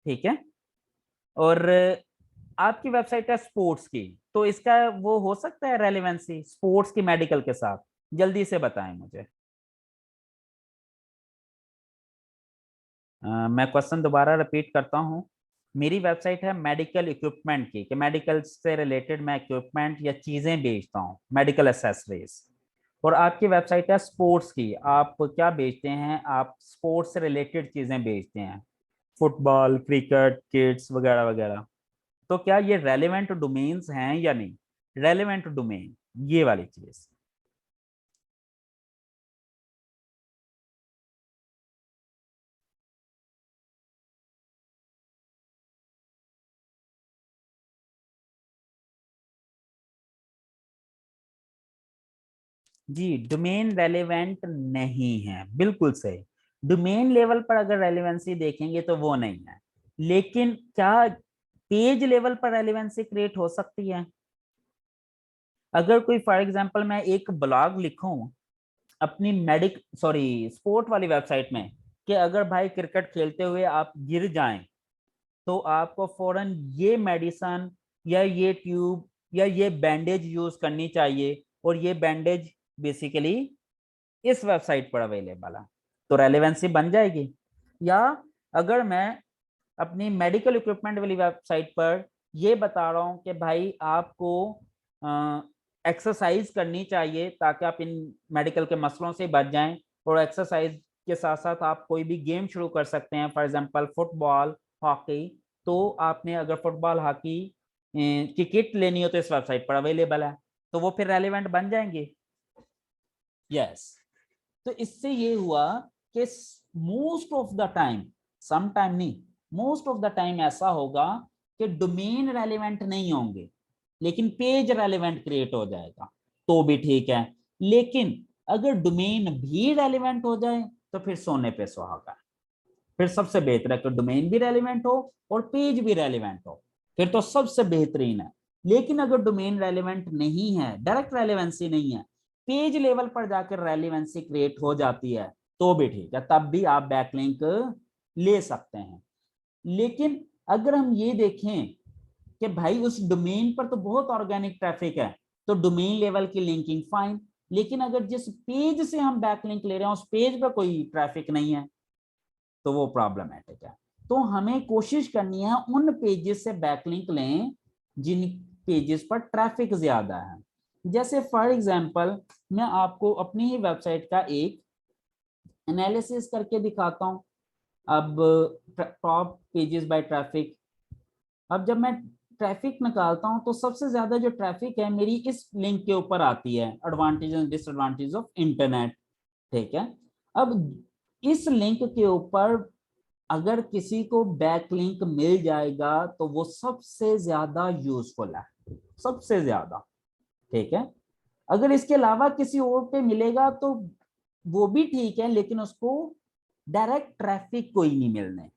ठीक है, और आपकी वेबसाइट है स्पोर्ट्स की, तो इसका वो हो सकता है रेलेवेंसी स्पोर्ट्स की मेडिकल के साथ? जल्दी से बताएं मुझे। मैं क्वेश्चन दोबारा रिपीट करता हूं। मेरी वेबसाइट है मेडिकल इक्विपमेंट की, कि मेडिकल से रिलेटेड मैं इक्विपमेंट या चीजें बेचता हूं, मेडिकल एसेसरीज। और आपकी वेबसाइट है स्पोर्ट्स की, आप क्या बेचते हैं? आप स्पोर्ट्स से रिलेटेड चीजें बेचते हैं, फुटबॉल, क्रिकेट, किड्स वगैरह वगैरह। तो क्या ये रेलेवेंट डोमेन्स हैं या नहीं? रेलेवेंट डोमेन, ये वाली चीज। जी, डोमेन रेलेवेंट नहीं है, बिल्कुल सही। डोमेन लेवल पर अगर रेलेवेंसी देखेंगे तो वो नहीं है, लेकिन क्या पेज लेवल पर रेलेवेंसी क्रिएट हो सकती है? अगर कोई फॉर एग्जांपल मैं एक ब्लॉग लिखूं अपनी मेडिक सॉरी स्पोर्ट वाली वेबसाइट में, कि अगर भाई क्रिकेट खेलते हुए आप गिर जाएं तो आपको फौरन ये मेडिसन या ये ट्यूब या ये बैंडेज यूज करनी चाहिए, और ये बैंडेज बेसिकली इस वेबसाइट पर अवेलेबल है, तो रेलेवेंसी बन जाएगी। या अगर मैं अपनी मेडिकल इक्विपमेंट वाली वेबसाइट पर ये बता रहा हूँ कि भाई आपको एक्सरसाइज करनी चाहिए ताकि आप इन मेडिकल के मसलों से बच जाएं, और एक्सरसाइज के साथ साथ आप कोई भी गेम शुरू कर सकते हैं, फॉर एग्जांपल फुटबॉल, हॉकी, तो आपने अगर फुटबॉल हॉकी की किट लेनी हो तो इस वेबसाइट पर अवेलेबल है, तो वो फिर रेलिवेंट बन जाएंगे। यस, तो इससे ये हुआ कि most of the time, some time नहीं, मोस्ट ऑफ द टाइम ऐसा होगा कि डोमेन रेलिवेंट नहीं होंगे लेकिन पेज रेलिवेंट क्रिएट हो जाएगा, तो भी ठीक है। लेकिन अगर डोमेन भी रेलिवेंट हो जाए तो फिर सोने पे सुहागा। फिर सबसे बेहतर है कि डोमेन भी रेलिवेंट हो और पेज भी रेलिवेंट हो, फिर तो सबसे बेहतरीन है। लेकिन अगर डोमेन रेलिवेंट नहीं है, डायरेक्ट रेलिवेंसी नहीं है, पेज लेवल पर जाकर रेलिवेंसी क्रिएट हो जाती है, तो भी ठीक है, तब भी आप बैकलिंक ले सकते हैं। लेकिन अगर हम ये देखें कि भाई उस डोमेन पर तो बहुत ऑर्गेनिक ट्रैफिक है, तो डोमेन लेवल की लिंकिंग फाइन, लेकिन अगर जिस पेज से हम बैकलिंक ले रहे हैं उस पेज पर कोई ट्रैफिक नहीं है, तो वो प्रॉब्लमेटिक है। तो हमें कोशिश करनी है उन पेजेस से बैकलिंक लें जिन पेजेस पर ट्रैफिक ज्यादा है। जैसे फॉर एग्जांपल मैं आपको अपनी ही वेबसाइट का एक एनालिसिस करके दिखाता हूं। अब टॉप पेजेस बाय ट्रैफिक, अब जब मैं ट्रैफिक निकालता हूं तो सबसे ज्यादा जो ट्रैफिक है मेरी इस लिंक के ऊपर आती है, advantage and disadvantage of internet. ठीक है, अब इस लिंक के ऊपर अगर किसी को बैकलिंक मिल जाएगा तो वो सबसे ज्यादा यूजफुल है, सबसे ज्यादा। ठीक है, अगर इसके अलावा किसी और पे मिलेगा तो वो भी ठीक है, लेकिन उसको डायरेक्ट ट्रैफिक कोई नहीं मिलने।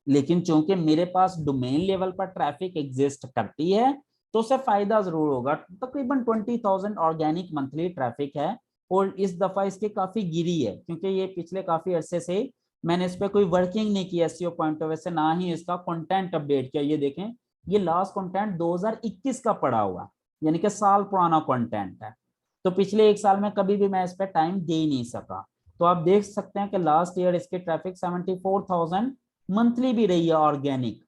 लेकिन चूंकि मेरे पास डोमेन लेवल पर ट्रैफिक एग्जिस्ट करती है तो उसे फायदा जरूर होगा। तकरीबन 20,000 ऑर्गेनिक मंथली ट्रैफिक है, और इस दफा इसकी काफी गिरी है क्योंकि ये पिछले काफी अरसे से मैंने इस पर कोई वर्किंग नहीं की एसईओ पॉइंट ऑफ व्यू से, ना ही इसका कंटेंट अपडेट किया। ये देखें, ये लास्ट कंटेंट 2021 का पड़ा हुआ, यानी कि साल पुराना कंटेंट है। तो पिछले एक साल में कभी भी मैं इस पर टाइम दे ही नहीं सका। तो आप देख सकते हैं कि लास्ट ईयर इसके ट्रैफिक 74,000 मंथली भी रही है ऑर्गेनिक।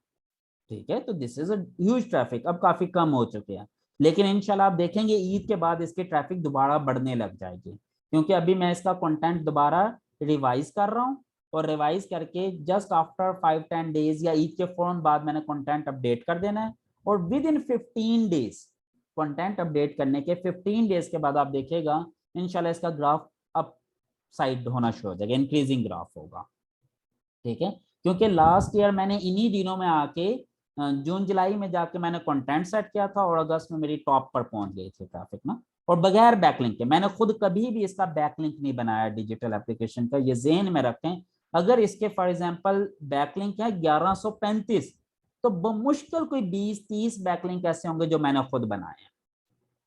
ठीक है, तो this is a huge traffic. अब काफी कम हो चुके हैं, लेकिन इंशाल्लाह आप देखेंगे ईद के बाद इसकी ट्रैफिक दोबारा बढ़ने लग जाएगी, क्योंकि अभी मैं इसका कंटेंट दोबारा रिवाइज कर रहा हूँ, और रिवाइज करके जस्ट आफ्टर 5-10 डेज या ईद के फौरन बाद मैंने कंटेंट अपडेट कर देना है। और with in 15 days, content update करने के 15 डेज के बाद आप देखिएगा इंशाल्लाह इसका ग्राफ अप साइड होना शुरू हो जाएगा, इंक्रीजिंग ग्राफ होगा। ठीक है, क्योंकि लास्ट ईयर मैंने इन्हीं दिनों में आके जून जुलाई में जाके मैंने कंटेंट सेट किया था, और अगस्त में मेरी टॉप पर पहुंच गई थी ट्रैफिक ना, और बगैर बैकलिंक के। मैंने खुद कभी भी इसका बैकलिंक नहीं बनाया डिजिटल एप्लीकेशन का, ये ज़हन में रखें। अगर इसके फॉर एग्जांपल बैकलिंक है 1135, तो मुश्किल कोई 20-30 बैकलिंक ऐसे होंगे जो मैंने खुद बनाए हैं।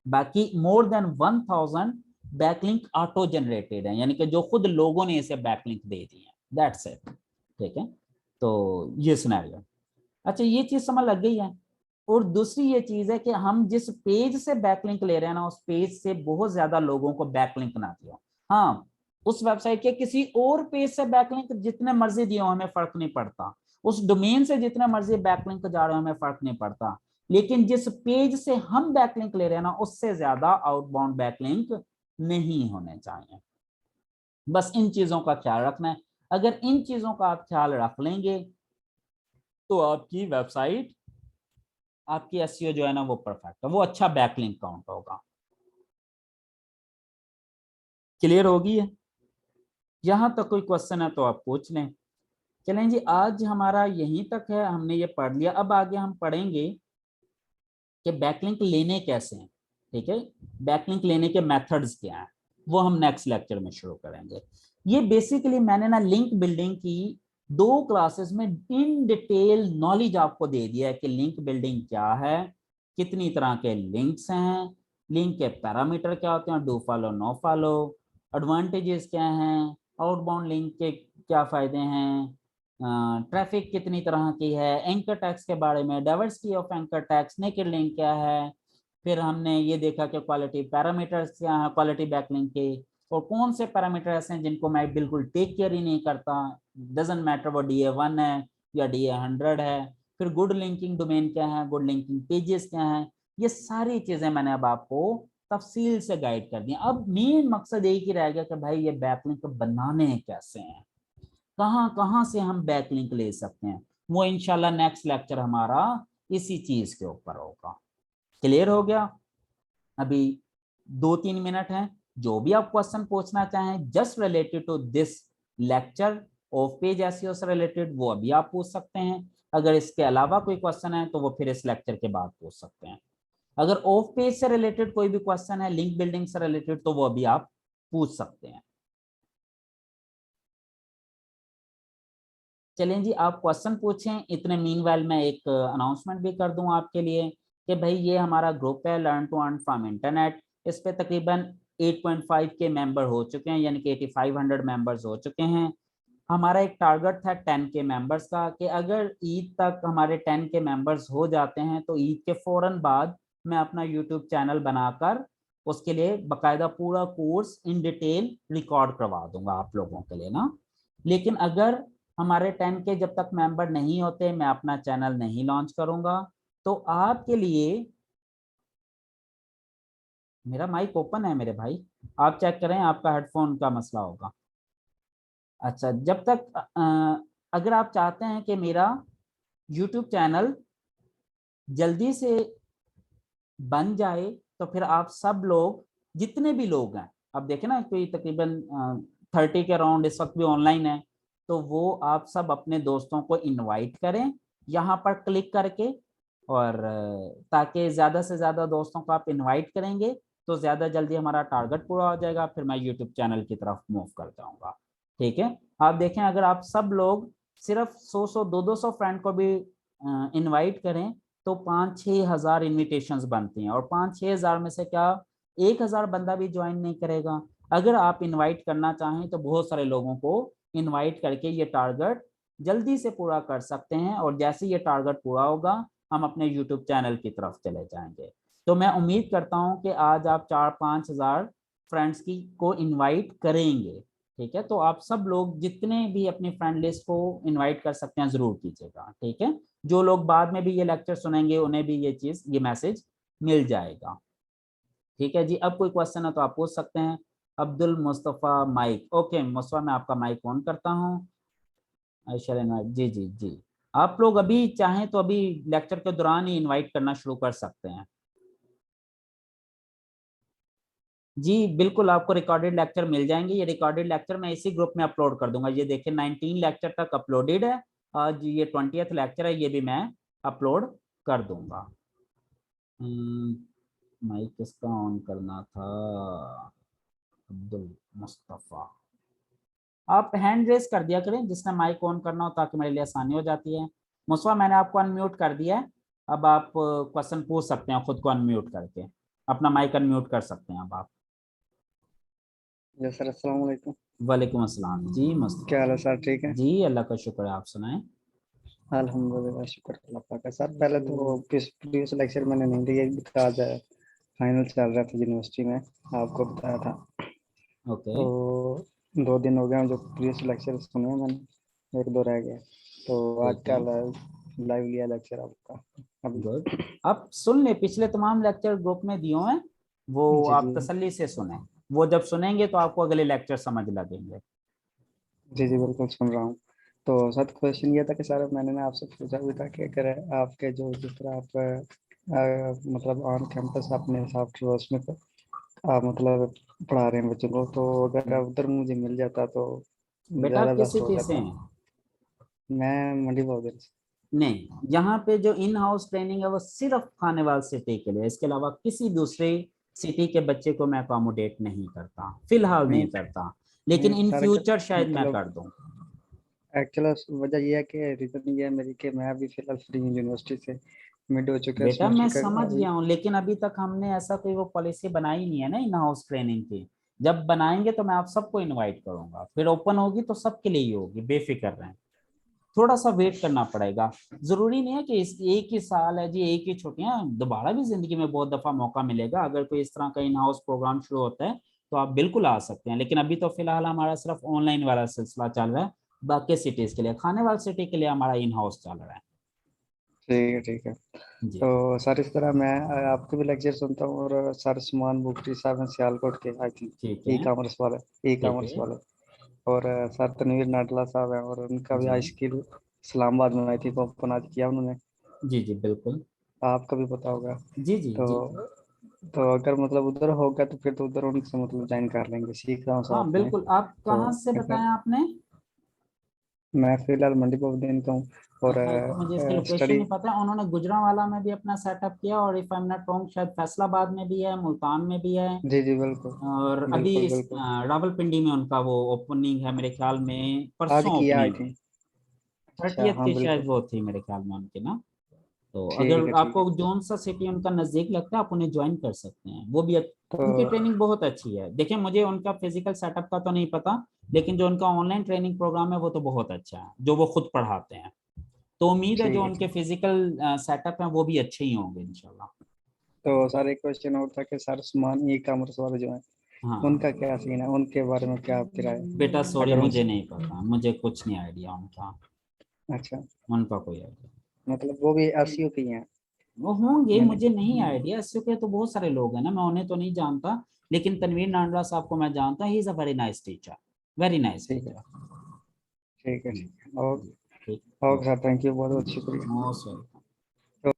बाकी more than 1000 backlink auto generated है, यानी कि जो खुद लोगों ने इसे बैकलिंक दे दी है, दैट्स इट। ठीक है, तो ये सिनेरियो। अच्छा, ये चीज समझ लग गई है। और दूसरी ये चीज है कि हम जिस पेज से बैकलिंक ले रहे हैं ना, उस पेज से बहुत ज्यादा लोगों को बैकलिंक ना दियो। हाँ, उस वेबसाइट के किसी और पेज से बैकलिंक जितने मर्जी दियो हमें फर्क नहीं पड़ता, उस डोमेन से जितने मर्जी बैकलिंक जा रहे हो हमें फर्क नहीं पड़ता, लेकिन जिस पेज से हम बैकलिंक ले रहे हैं ना, उससे ज्यादा आउटबाउंड बैकलिंक नहीं होने चाहिए। बस इन चीजों का ख्याल रखना है। अगर इन चीजों का आप ख्याल रख लेंगे तो आपकी वेबसाइट, आपकी एसईओ जो है ना वो परफेक्ट है, वो अच्छा बैकलिंक काउंट होगा। क्लियर होगी है? यहां तक कोई क्वेश्चन है तो आप पूछ लें। चलें जी, आज हमारा यहीं तक है, हमने ये पढ़ लिया। अब आगे हम पढ़ेंगे कि बैकलिंक लेने कैसे हैं। ठीक है, बैकलिंक लेने के मेथड्स क्या हैं, वो हम नेक्स्ट लेक्चर में शुरू करेंगे। ये बेसिकली मैंने ना लिंक बिल्डिंग की 2 क्लासेस में इन डिटेल नॉलेज आपको दे दिया है कि लिंक बिल्डिंग क्या है, कितनी तरह के लिंक्स हैं, लिंक के पैरामीटर क्या होते हैं, do follow no follow, advantages क्या हैं, आउटबाउंड लिंक के क्या फायदे हैं, ट्रैफिक कितनी तरह की है, एंकर टैग्स के बारे में, diversity of anchor tags, naked link क्या है। फिर हमने ये देखा कि क्वालिटी पैरामीटर्स क्या है क्वालिटी बैकलिंक के, और कौन से पैरामीटर ऐसे हैं जिनको मैं बिल्कुल टेक केयर ही नहीं करता, डजंट मैटर वो DA1 है या DA100 है। फिर गुड लिंकिंग डोमेन क्या है, गुड लिंकिंग पेजेस क्या है, ये सारी चीजें मैंने अब आपको तफसील से गाइड कर दी। अब मेन मकसद एक ही रह गया कि भाई ये बैकलिंक बनाने कैसे हैं, कहाँ कहाँ से हम बैकलिंक ले सकते हैं, वो इंशाल्लाह नेक्स्ट लेक्चर हमारा इसी चीज के ऊपर होगा। क्लियर हो गया? अभी 2-3 मिनट हैं, जो भी आप क्वेश्चन पूछना चाहें just related to this lecture off page SEO से रिलेटेड, वो अभी आप पूछ सकते हैं। अगर इसके अलावा कोई क्वेश्चन है तो वो फिर इस लेक्चर के बाद पूछ सकते हैं। अगर ऑफ पेज से रिलेटेड कोई भी क्वेश्चन है, लिंक बिल्डिंग से रिलेटेड, तो वो अभी आप पूछ सकते हैं। चलें जी, आप क्वेश्चन पूछें। इतने मीनवाइल मैं एक अनाउंसमेंट भी कर दूं आपके लिए कि भाई ये हमारा ग्रुप है learn to earn from internet. इस पे तकरीबन 8.5 के मेंबर हो चुके हैं, यानी कि 8500 मेंबर्स हो चुके हैं। हमारा एक टारगेट था 10 के मेंबर्स का, कि अगर ईद तक हमारे 10 के मेंबर्स हो जाते हैं तो ईद के फौरन बाद मैं अपना यूट्यूब चैनल बनाकर उसके लिए बकायदा पूरा कोर्स इन डिटेल रिकॉर्ड करवा दूंगा आप लोगों के लिए ना। लेकिन अगर हमारे 10 के जब तक मेंबर नहीं होते मैं अपना चैनल नहीं लॉन्च करूंगा। तो आपके लिए, मेरा माइक ओपन है मेरे भाई, आप चेक करें, आपका हेडफोन का मसला होगा। अच्छा, जब तक अगर आप चाहते हैं कि मेरा यूट्यूब चैनल जल्दी से बन जाए तो फिर आप सब लोग, जितने भी लोग हैं, अब देखें ना कोई तकरीबन 30 के अराउंड इस वक्त भी ऑनलाइन है, तो वो आप सब अपने दोस्तों को इनवाइट करें यहाँ पर क्लिक करके। और ताकि ज़्यादा से ज़्यादा दोस्तों को आप इनवाइट करेंगे तो ज़्यादा जल्दी हमारा टारगेट पूरा हो जाएगा, फिर मैं यूट्यूब चैनल की तरफ मूव कर जाऊंगा। ठीक है, आप देखें अगर आप सब लोग सिर्फ 100 200 फ्रेंड को भी इनवाइट करें तो 5-6 हजार इन्विटेशंस बनती हैं, और 5-6 हजार में से क्या 1 हजार बंदा भी ज्वाइन नहीं करेगा। अगर आप इनवाइट करना चाहें तो बहुत सारे लोगों को इनवाइट करके ये टारगेट जल्दी से पूरा कर सकते हैं, और जैसे ये टारगेट पूरा होगा हम अपने यूट्यूब चैनल की तरफ चले जाएंगे। तो मैं उम्मीद करता हूं कि आज आप 4-5 हजार फ्रेंड्स की को इनवाइट करेंगे। ठीक है, तो आप सब लोग जितने भी अपनी फ्रेंड लिस्ट को इनवाइट कर सकते हैं जरूर कीजिएगा। ठीक है, जो लोग बाद में भी ये लेक्चर सुनेंगे उन्हें भी ये मैसेज मिल जाएगा। ठीक है जी, अब कोई क्वेश्चन है तो आप पूछ सकते हैं। अब्दुल मुस्तफ़ा माइक, ओके मुस्तफ़ा, मैं आपका माइक ऑन करता हूँ। जी जी जी, आप लोग अभी चाहें तो अभी लेक्चर के दौरान ही इनवाइट करना शुरू कर सकते हैं। जी बिल्कुल, आपको रिकॉर्डेड लेक्चर मिल जाएंगे। ये रिकॉर्डेड लेक्चर मैं इसी ग्रुप में अपलोड कर दूंगा। ये देखिए 19 लेक्चर तक अपलोडेड है, आज ये 20th लेक्चर है, ये भी मैं अपलोड कर दूंगा। माइक किसका ऑन करना था? अब्दुल मुस्तफा, आप हैंड रेस कर दिया करें जिसने माइक ऑन करना हो ताकि मेरे लिए आसानी हो जाती है। मुस्तफा, मैंने आपको अनम्यूट कर दिया है, अब आप क्वेश्चन पूछ सकते हैं खुद को अनम्यूट करके। अपना माइक अनम्यूट कर सकते हैं अब आप। जी सर, अस्सलाम वालेकुम। वालेकुम अस्सलाम जी क्या हाल मुस्तफा। है सर, ठीक है? जी अल्लाह का शुक्र है, आप सुनाएं। अल्हम्दुलिल्लाह, शुक्र अल्लाह पाक का। सर पहले तो प्रीवियस लेक्चर मैंने नहीं दिया क्योंकि आज फाइनल चल रहा था यूनिवर्सिटी में, आपको बताया था। ओके। तो 2 दिन हो गए हैं जो प्रीवियस लेक्चर सुने हैं मैंने, एक दो रह गया। तो आज ठीक का है, लाइव लिया लेक्चर आपका अभी। गुड। आप सुन ले, पिछले तमाम लेक्चर ग्रुप में दिए हुए हैं, वो जी जी आप तसल्ली से सुने। वो जब सुनेंगे तो आपको अगले लेक्चर समझ लगेंगे। जी जी, बिल्कुल सुन रहा हूँ। तो सर क्वेश्चन ये था कि सर मैंने ना आपसे पूछा भी था कि अगर आपके जो जिस तरह आप मतलब ऑन कैंपस अपने सॉफ्टवेयर उसमें मतलब पढ़ा रहे हैं बच्चों को, तो अगर उधर मुझे मिल जाता तो बेटा आप ज़्यादा किस बेस्ट हो सिटी से जाता। हैं? मैं मंडी बहादुर से। नहीं, यहाँ पे जो इन हाउस ट्रेनिंग है वो सिर्फ खानेवाल सिटी के लिए, इसके अलावा किसी दूसरे सिटी के बच्चे को मैं अकोमोडेट नहीं करता, फिलहाल नहीं नहीं करता, लेकिन नहीं इन सर, अगर फ्यूचर शायद मैं मतलब कर दूं। एक्चुअल वजह ये है कि रीज़न ये है मेरी कि मैं अभी फिलहाल फ्री हूँ यूनिवर्सिटी से, मिड हो चुका है बेटा मैं सेमेस्टर का समझ अभी। गया हूँ, लेकिन अभी तक हमने ऐसा कोई वो पॉलिसी बनाई नहीं है ना इन हाउस ट्रेनिंग की। जब बनाएंगे तो मैं आप सबको इनवाइट करूंगा, फिर ओपन होगी तो सबके लिए ही होगी, बेफिक्र रहें। थोड़ा सा वेट करना पड़ेगा। जरूरी नहीं है कि इस एक ही साल है जी, एक ही छुट्टियां, दोबारा भी जिंदगी में बहुत दफा मौका मिलेगा। अगर कोई इस तरह का इन हाउस प्रोग्राम शुरू होता है तो आप बिल्कुल आ सकते हैं, लेकिन अभी तो फिलहाल हमारा सिर्फ ऑनलाइन वाला सिलसिला चल रहा है। बाकी सिटीज के लिए, खाने वाली सिटी के लिए हमारा इन हाउस चल रहा है। ठीक है ठीक है। जी। तो सर इस तरह मैं आपके भी लेक्चर सुनता हूँ, और सर सुमान बुकटी साहब हैं सियालकोट के, आई थिंक ठीक ई है। कॉमर्स वाले, ई ठीक कॉमर्स है। वाले। और सर तनवीर नाटला साहब हैं, और उनका भी जी हाई स्किल इस्लामाबाद में आई थिंक ओपन आज किया उन्होंने, जी जी बिल्कुल। आपका भी पता होगा। जी जी तो जी। तो अगर मतलब उधर होगा तो फिर तो उधर उनसे मतलब ज्वाइन कर लेंगे, सीख रहा हूँ हाँ साथ में। बिल्कुल, आप तो कहाँ से अगर बताया आपने? मैं फिलहाल मंडी दिन का हूँ और मुझे इसकी लोकेशन स्टडी। नहीं पता है। उन्होंने गुजरांवाला में भी अपना सेटअप किया और if I am not wrong शायद फैसलाबाद में भी है, मुल्तान में भी है, जी जी बिल्कुल और अभी बिल्कुल इस बिल्कुल। रावलपिंडी में उनका वो ओपनिंग है मेरे ख्याल में, आज परसों किया आई ओपनिंग है। थिंक। अच्छा 30th हाँ की शायद बिल्कुल। वो थी मेरे ख्याल में उनकी ना। तो ठीक अगर है ठीक है। आपको जोन सा सिटी उनका नजदीक लगता है आप उन्हें ज्वाइन कर सकते हैं, वो भी तो उनकी ट्रेनिंग बहुत अच्छी है। देखिए मुझे उनका फिजिकल सेटअप का तो नहीं पता, लेकिन जो उनका ऑनलाइन ट्रेनिंग प्रोग्राम है वो तो बहुत अच्छा है, जो वो खुद पढ़ाते हैं। तो उम्मीद है ठीक जो है उनके ठीक। फिजिकल सेटअप है वो भी अच्छे ही होंगे इंशाल्लाह। तो सर एक क्वेश्चन और था कि सर सुमान ई कॉमर्स वाले जो हैं हाँ उनका क्या सीन है, उनके बारे में क्या आपकी राय है? बेटा सॉरी, अगर मुझे उनसे। नहीं पता, मुझे कुछ नहीं आइडिया उनका, अच्छा। उनका कोई आइडिया। मतलब वो भी एसईओ की हैं? वो होंगे, मैंने। मुझे नहीं आइडिया, इससे के तो बहुत सारे लोग हैं ना, मैं उन्हें तो नहीं जानता। लेकिन तनवीर नांडला साहब को मैं जानता, he is a very nice teacher, very nice ठीक है टीचर। ठीक है ठीक है। और ठीक। सर थैंक यू, बहुत बहुत शुक्रिया। Most welcome. तो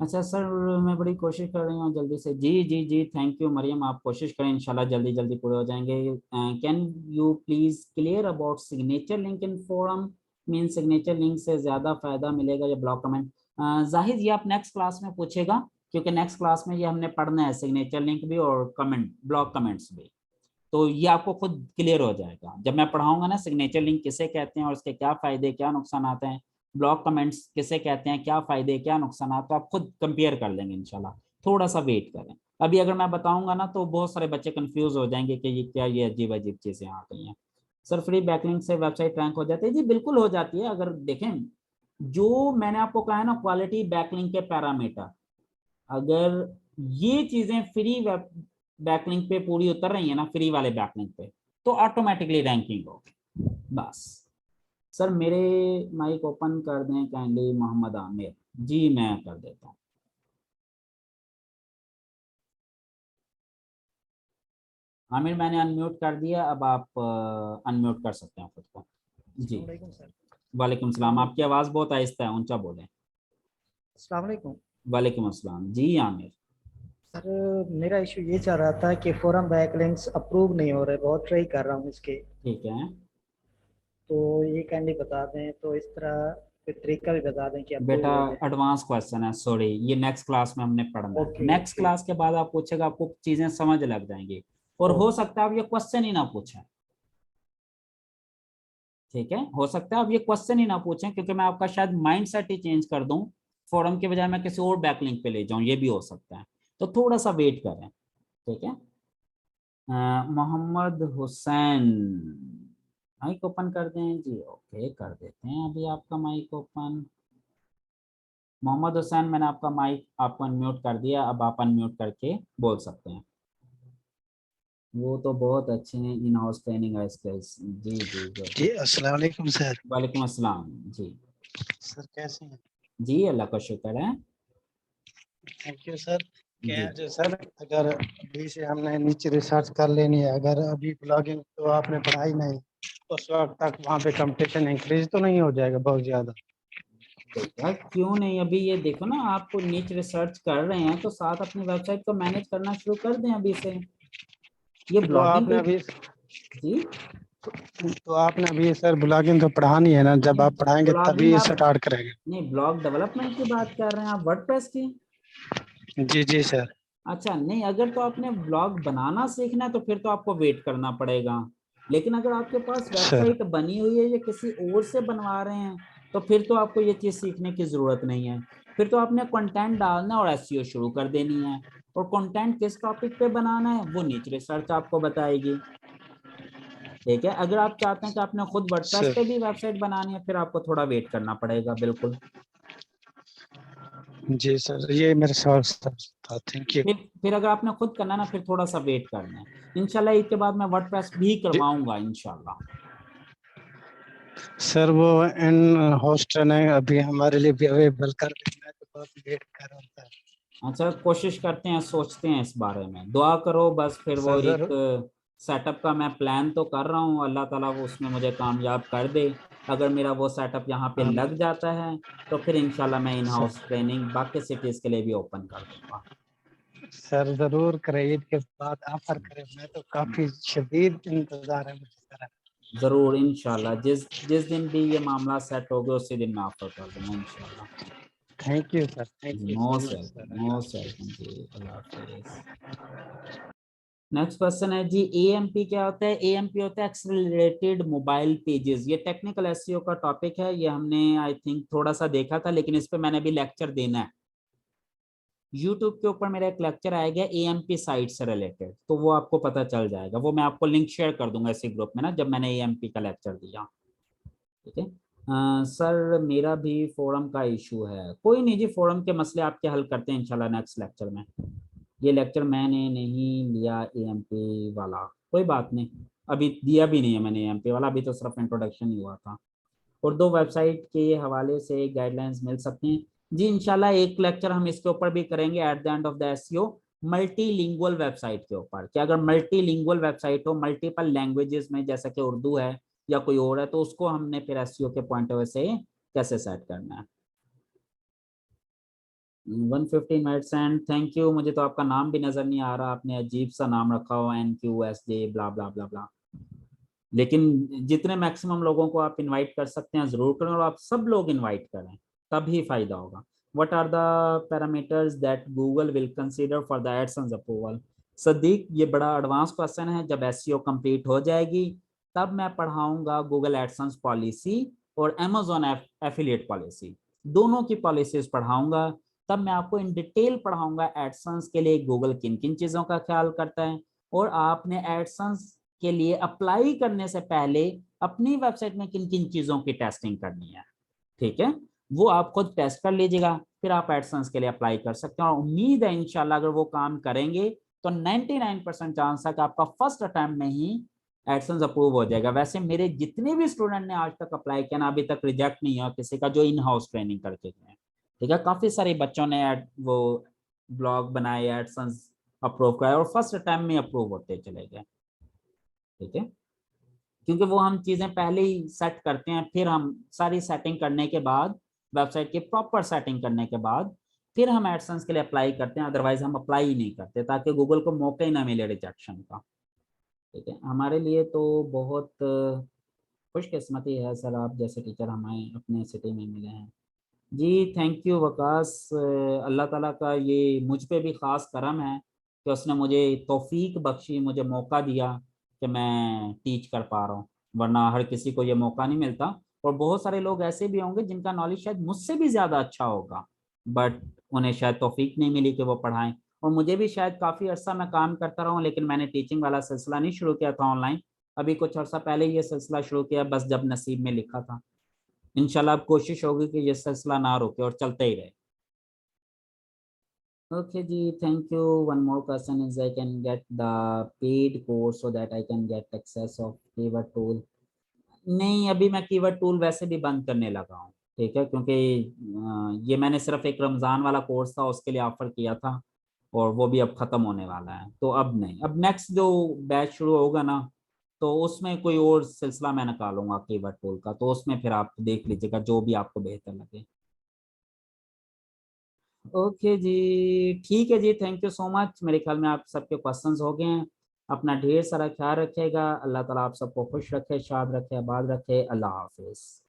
अच्छा सर, मैं बड़ी कोशिश कर रही हूँ जल्दी से। जी जी जी, थैंक यू मरियम, आप कोशिश करें इंशाल्लाह जल्दी जल्दी पूरे हो जाएंगे। Can you please clear about signature link in forum, mean signature link से ज्यादा फायदा मिलेगा या ब्लॉक कमेंट? जाहिर ये आप नेक्स्ट क्लास में पूछेगा, क्योंकि नेक्स्ट क्लास में ये हमने पढ़ना है, सिग्नेचर लिंक भी और कमेंट, ब्लॉक कमेंट्स भी। तो ये आपको खुद क्लियर हो जाएगा जब मैं पढ़ाऊंगा ना, सिग्नेचर लिंक किसे कहते हैं और उसके क्या फायदे क्या नुकसान आते हैं, ब्लॉक कमेंट्स किसे कहते हैं, क्या फायदे क्या नुकसान, तो आप खुद कंपेयर कर लेंगे इंशाल्लाह। थोड़ा सा वेट करें। अभी अगर मैं बताऊंगा ना तो बहुत सारे बच्चे कंफ्यूज हो जाएंगे कि ये क्या, ये अजीब अजीब चीजें आ गई हैं। सर फ्री बैकलिंक से वेबसाइट रैंक हो जाती है? जी बिल्कुल हो जाती है। अगर देखें, जो मैंने आपको कहा है ना क्वालिटी बैकलिंक के पैरामीटर, अगर ये चीजें फ्री वेब बैकलिंक पे पूरी उतर रही है ना, फ्री वाले बैकलिंक पे, तो ऑटोमेटिकली रैंकिंग होगी बस। सर मेरे माइक ओपन कर दें काइंडली मोहम्मद आमिर। जी मैं कर देता हूँ। आमिर मैंने अनम्यूट कर दिया, अब आप अनम्यूट कर सकते हैं खुद को। जी। अस्सलाम वालेकुम सर। वालेकुम सलाम, आपकी आवाज़ बहुत आहिस्ता है, ऊंचा बोलें। अस्सलाम वालेकुम वालेकुम अस्सलाम जी आमिर। सर। मेरा इशू ये चल रहा था कि फोरम बैकलिंक्स अप्रूव नहीं हो रहे, बहुत ट्राई कर रहा हूँ इसके। ठीक है तो ये कैंडी बता दें, तो इस तरह कोई तरीका भी बता दें कि बेटा, अप्रूव हो जाए। एडवांस क्वेश्चन है, सॉरी, ये नेक्स्ट क्लास में हमने पढ़ना है। Okay next okay. क्लास के बाद आप पूछेगा, आपको चीजें समझ लग जाएंगी, और हो ओके सकता है आप ये क्वेश्चन ही ना पूछें। ठीक है, हो सकता है आप ये क्वेश्चन ही ना पूछें, क्योंकि मैं आपका शायद माइंड सेट ही चेंज कर दूं, फोरम के बजाय मैं किसी और बैकलिंक पे ले जाऊं, ये भी हो सकता है। तो थोड़ा सा वेट करें। ठीक है। मोहम्मद हुसैन, माइक ओपन कर दें जी। ओके कर देते हैं अभी आपका माइक ओपन। मोहम्मद हुसैन, मैंने आपका माइक आपको अनम्यूट कर दिया, अब आप अनम्यूट करके बोल सकते हैं। वो तो बहुत अच्छे हैं, इन हाउस ट्रेनिंग है स्किल्स। जी जी गुड। जी अस्सलाम वालेकुम सर। वालेकुम अस्सलाम जी। सर कैसे हैं? जी अल्लाह का शुक्र है। Thank you sir. क्या जी जो सर, अगर अभी से हमने नीचे रिसर्च कर लेनी है, अगर अभी ब्लॉगिंग तो आपने पढ़ाई नहीं, उस वक्त तक वहाँ पे कंपटीशन इंक्रीज तो नहीं हो जाएगा बहुत ज्यादा? बेटा क्यों नहीं, अभी ये देखो ना, आप नीच रिसर्च कर रहे हैं तो साथ अपनी वेबसाइट को मैनेज करना शुरू कर दें अभी से। ये तो ब्लॉगिंग आपने कोई, अभी जी तो आपने अभी सर ब्लॉगिंग तो पढ़ानी है ना, जब आप पढ़ाएंगे तभी ब्लॉगिंग ये आप, स्टार्ट करेंगे। नहीं ब्लॉग डेवलपमेंट की बात कर रहे हैं आप, वर्डप्रेस की? जी जी सर। अच्छा नहीं, अगर तो आपने ब्लॉग बनाना सीखना है तो फिर तो आपको वेट करना पड़ेगा। लेकिन अगर आपके पास सर वेबसाइट बनी हुई है या किसी और से बनवा रहे हैं, तो फिर तो आपको ये चीज सीखने की जरूरत नहीं है। फिर तो आपने कंटेंट डालना और एसईओ शुरू कर देनी है। और कंटेंट किस टॉपिक पे बनाना है वो नीच रिसर्च आपको बताएगी। ठीक है, अगर आप चाहते हैं कि आपने खुद वर्डप्रेस सर पे भी वेबसाइट बनानी है, फिर आपको थोड़ा वेट करना पड़ेगा बिल्कुल। जी सर, ये मेरे सवाल था। Thank you. फिर अगर आपने खुद करना है ना, फिर थोड़ा सा वेट करना है। इंशाल्लाह इसके बाद मैं वर्डप्रेस भी जी करवाऊंगा इंशाल्लाह। सर, वो इन होस्ट ने अभी हमारे लिए भी अवेलेबल कर देना है, तो बहुत वेट कर रहा था। अच्छा कोशिश करते हैं, सोचते हैं इस बारे में, दुआ करो बस। फिर वो सर एक जरूर। सेटअप का मैं प्लान तो कर रहा हूँ, अल्लाह ताला वो उसमें मुझे कामयाब कर दे। अगर मेरा वो सेटअप यहाँ पे आमीन। लग जाता है तो फिर इंशाल्लाह मैं इन सर हाउस ट्रेनिंग बाकी सिटीज के लिए भी ओपन कर दूंगा। सर जरूर करें, ईद के बाद ऑफर करें, मैं तो काफी शदीद इंतजार है मुझे सर। जरूर इंशाल्लाह, जिस जिस दिन भी ये मामला सेट हो गया उसी दिन मैं ऑफर कर दूंगा इंशाल्लाह। थैंक यू सर, थैंक जी you so most much welcome, sir. Most welcome जी, अल्लाह हाफिज। नेक्स्ट क्वेश्चन है जी, एएमपी क्या होता है? एएमपी होता है एक्सेलरेटेड मोबाइल पेजेस। ये टेक्निकल एसईओ का टॉपिक है, ये हमने आई थिंक थोड़ा सा देखा था, लेकिन इस पे मैंने भी लेक्चर देना है। यूट्यूब के ऊपर मेरा एक लेक्चर आएगा एएमपी साइट से रिलेटेड, तो वो आपको पता चल जाएगा, वो मैं आपको लिंक शेयर कर दूंगा इसी ग्रुप में ना, जब मैंने एएमपी का लेक्चर दिया। ठीक है। सर मेरा भी फोरम का इशू है। कोई नहीं जी, फोरम के मसले आपके हल करते हैं इंशाल्लाह नेक्स्ट लेक्चर में। ये लेक्चर मैंने नहीं लिया एएमपी वाला, कोई बात नहीं, अभी दिया भी नहीं है मैंने एएमपी वाला, अभी तो सिर्फ इंट्रोडक्शन ही हुआ था। और दो वेबसाइट के हवाले से गाइडलाइंस मिल सकती हैं जी, इंशाल्लाह एक लेक्चर हम इसके ऊपर भी करेंगे at the end of the SEO, multilingual website के ऊपर, कि अगर मल्टीलिंगुअल वेबसाइट हो मल्टीपल लैंग्वेजेस में, जैसे कि उर्दू है या कोई और है, तो उसको हमने फिर एसईओ के पॉइंट ऑफ व्यू से कैसे सेट करना है। 115 मिनट्स एंड थैंक यू। मुझे तो आपका नाम भी नजर नहीं आ रहा, आपने अजीब सा नाम रखा हो, NQSJ ब्ला ब्ला ब्ला ब्ला। लेकिन जितने मैक्सिमम लोगों को आप इनवाइट कर सकते हैं जरूर करें, और आप सब लोग इनवाइट करें, तभी फायदा होगा। What are the parameters that Google will consider for the AdSense approval? Sadiq, ये बड़ा एडवांस क्वेश्चन है। जब एसईओ कंप्लीट हो जाएगी तब मैं पढ़ाऊंगा गूगल एडसेंस पॉलिसी और अमेजोन एफिलिएट पॉलिसी, दोनों की पॉलिसीज पढ़ाऊंगा। तब मैं आपको इन डिटेल पढ़ाऊंगा एडसेंस के लिए गूगल किन किन चीजों का ख्याल करता है, और आपने एडसेंस के लिए अप्लाई करने से पहले अपनी वेबसाइट में किन किन चीजों की टेस्टिंग करनी है। ठीक है, वो आप खुद टेस्ट कर लीजिएगा, फिर आप एडसेंस के लिए अप्लाई कर सकते हैं। और उम्मीद है इंशाल्लाह अगर वो काम करेंगे तो 99% चांस है कि आपका फर्स्ट अटेम्प्ट में ही एडसेंस अप्रूव हो जाएगा। वैसे मेरे जितने भी स्टूडेंट ने आज तक अप्लाई किया ना, अभी तक रिजेक्ट नहीं हुआ किसी का, जो इन हाउस ट्रेनिंग करके गए। ठीक है, काफी सारे बच्चों ने वो ब्लॉग बनाए, एडसेंस अप्रूव कराया, और फर्स्ट अटेम्प्ट में अप्रूव होते चले गए। ठीक है, क्योंकि वो हम चीजें पहले ही सेट करते हैं, फिर हम सारी सेटिंग करने के बाद, वेबसाइट की प्रॉपर सेटिंग करने के बाद फिर हम एडसेंस के लिए अप्लाई करते हैं, अदरवाइज हम अप्लाई ही नहीं करते, ताकि गूगल को मौका ही ना मिले रिजेक्शन का। ठीक है, हमारे लिए तो बहुत खुशकिस्मती है सर, आप जैसे टीचर हमें अपने सिटी में मिले हैं। जी थैंक यू वकास। अल्लाह ताला का ये मुझ पे भी ख़ास करम है कि उसने मुझे तौफीक बख्शी, मुझे मौका दिया कि मैं टीच कर पा रहा हूँ, वरना हर किसी को ये मौका नहीं मिलता। और बहुत सारे लोग ऐसे भी होंगे जिनका नॉलेज शायद मुझसे भी ज़्यादा अच्छा होगा, बट उन्हें शायद तौफीक नहीं मिली कि वो पढ़ाएं। और मुझे भी शायद काफ़ी अर्सा मैं काम करता रहा हूँ, लेकिन मैंने टीचिंग वाला सिलसिला नहीं शुरू किया था ऑनलाइन, अभी कुछ अर्सा पहले ये सिलसिला शुरू किया, बस जब नसीब में लिखा था। इंशाल्लाह अब कोशिश होगी कि ये सिलसिला ना रुके और चलते ही रहे। ओके जी, thank you. One more question is I can get the paid course so that I can get access of keyword tool? नहीं, अभी मैं कीवर्ड टूल वैसे भी बंद करने लगा हूँ। ठीक है, क्योंकि ये मैंने सिर्फ एक रमज़ान वाला कोर्स था उसके लिए ऑफर किया था, और वो भी अब ख़त्म होने वाला है, तो अब नहीं। अब नेक्स्ट जो बैच शुरू होगा ना, तो उसमें कोई और सिलसिला मैं निकालूंगा कीवर्ड टूल का, तो उसमें फिर आप देख लीजिएगा जो भी आपको बेहतर लगे। ओके जी, ठीक है जी, थैंक यू सो मच। मेरे ख्याल में आप सबके क्वेश्चंस हो गए हैं। अपना ढेर सारा ख्याल रखिएगा, अल्लाह ताला आप सबको खुश रखे, शाद रखे, आबाद रखे। अल्लाह हाफिज।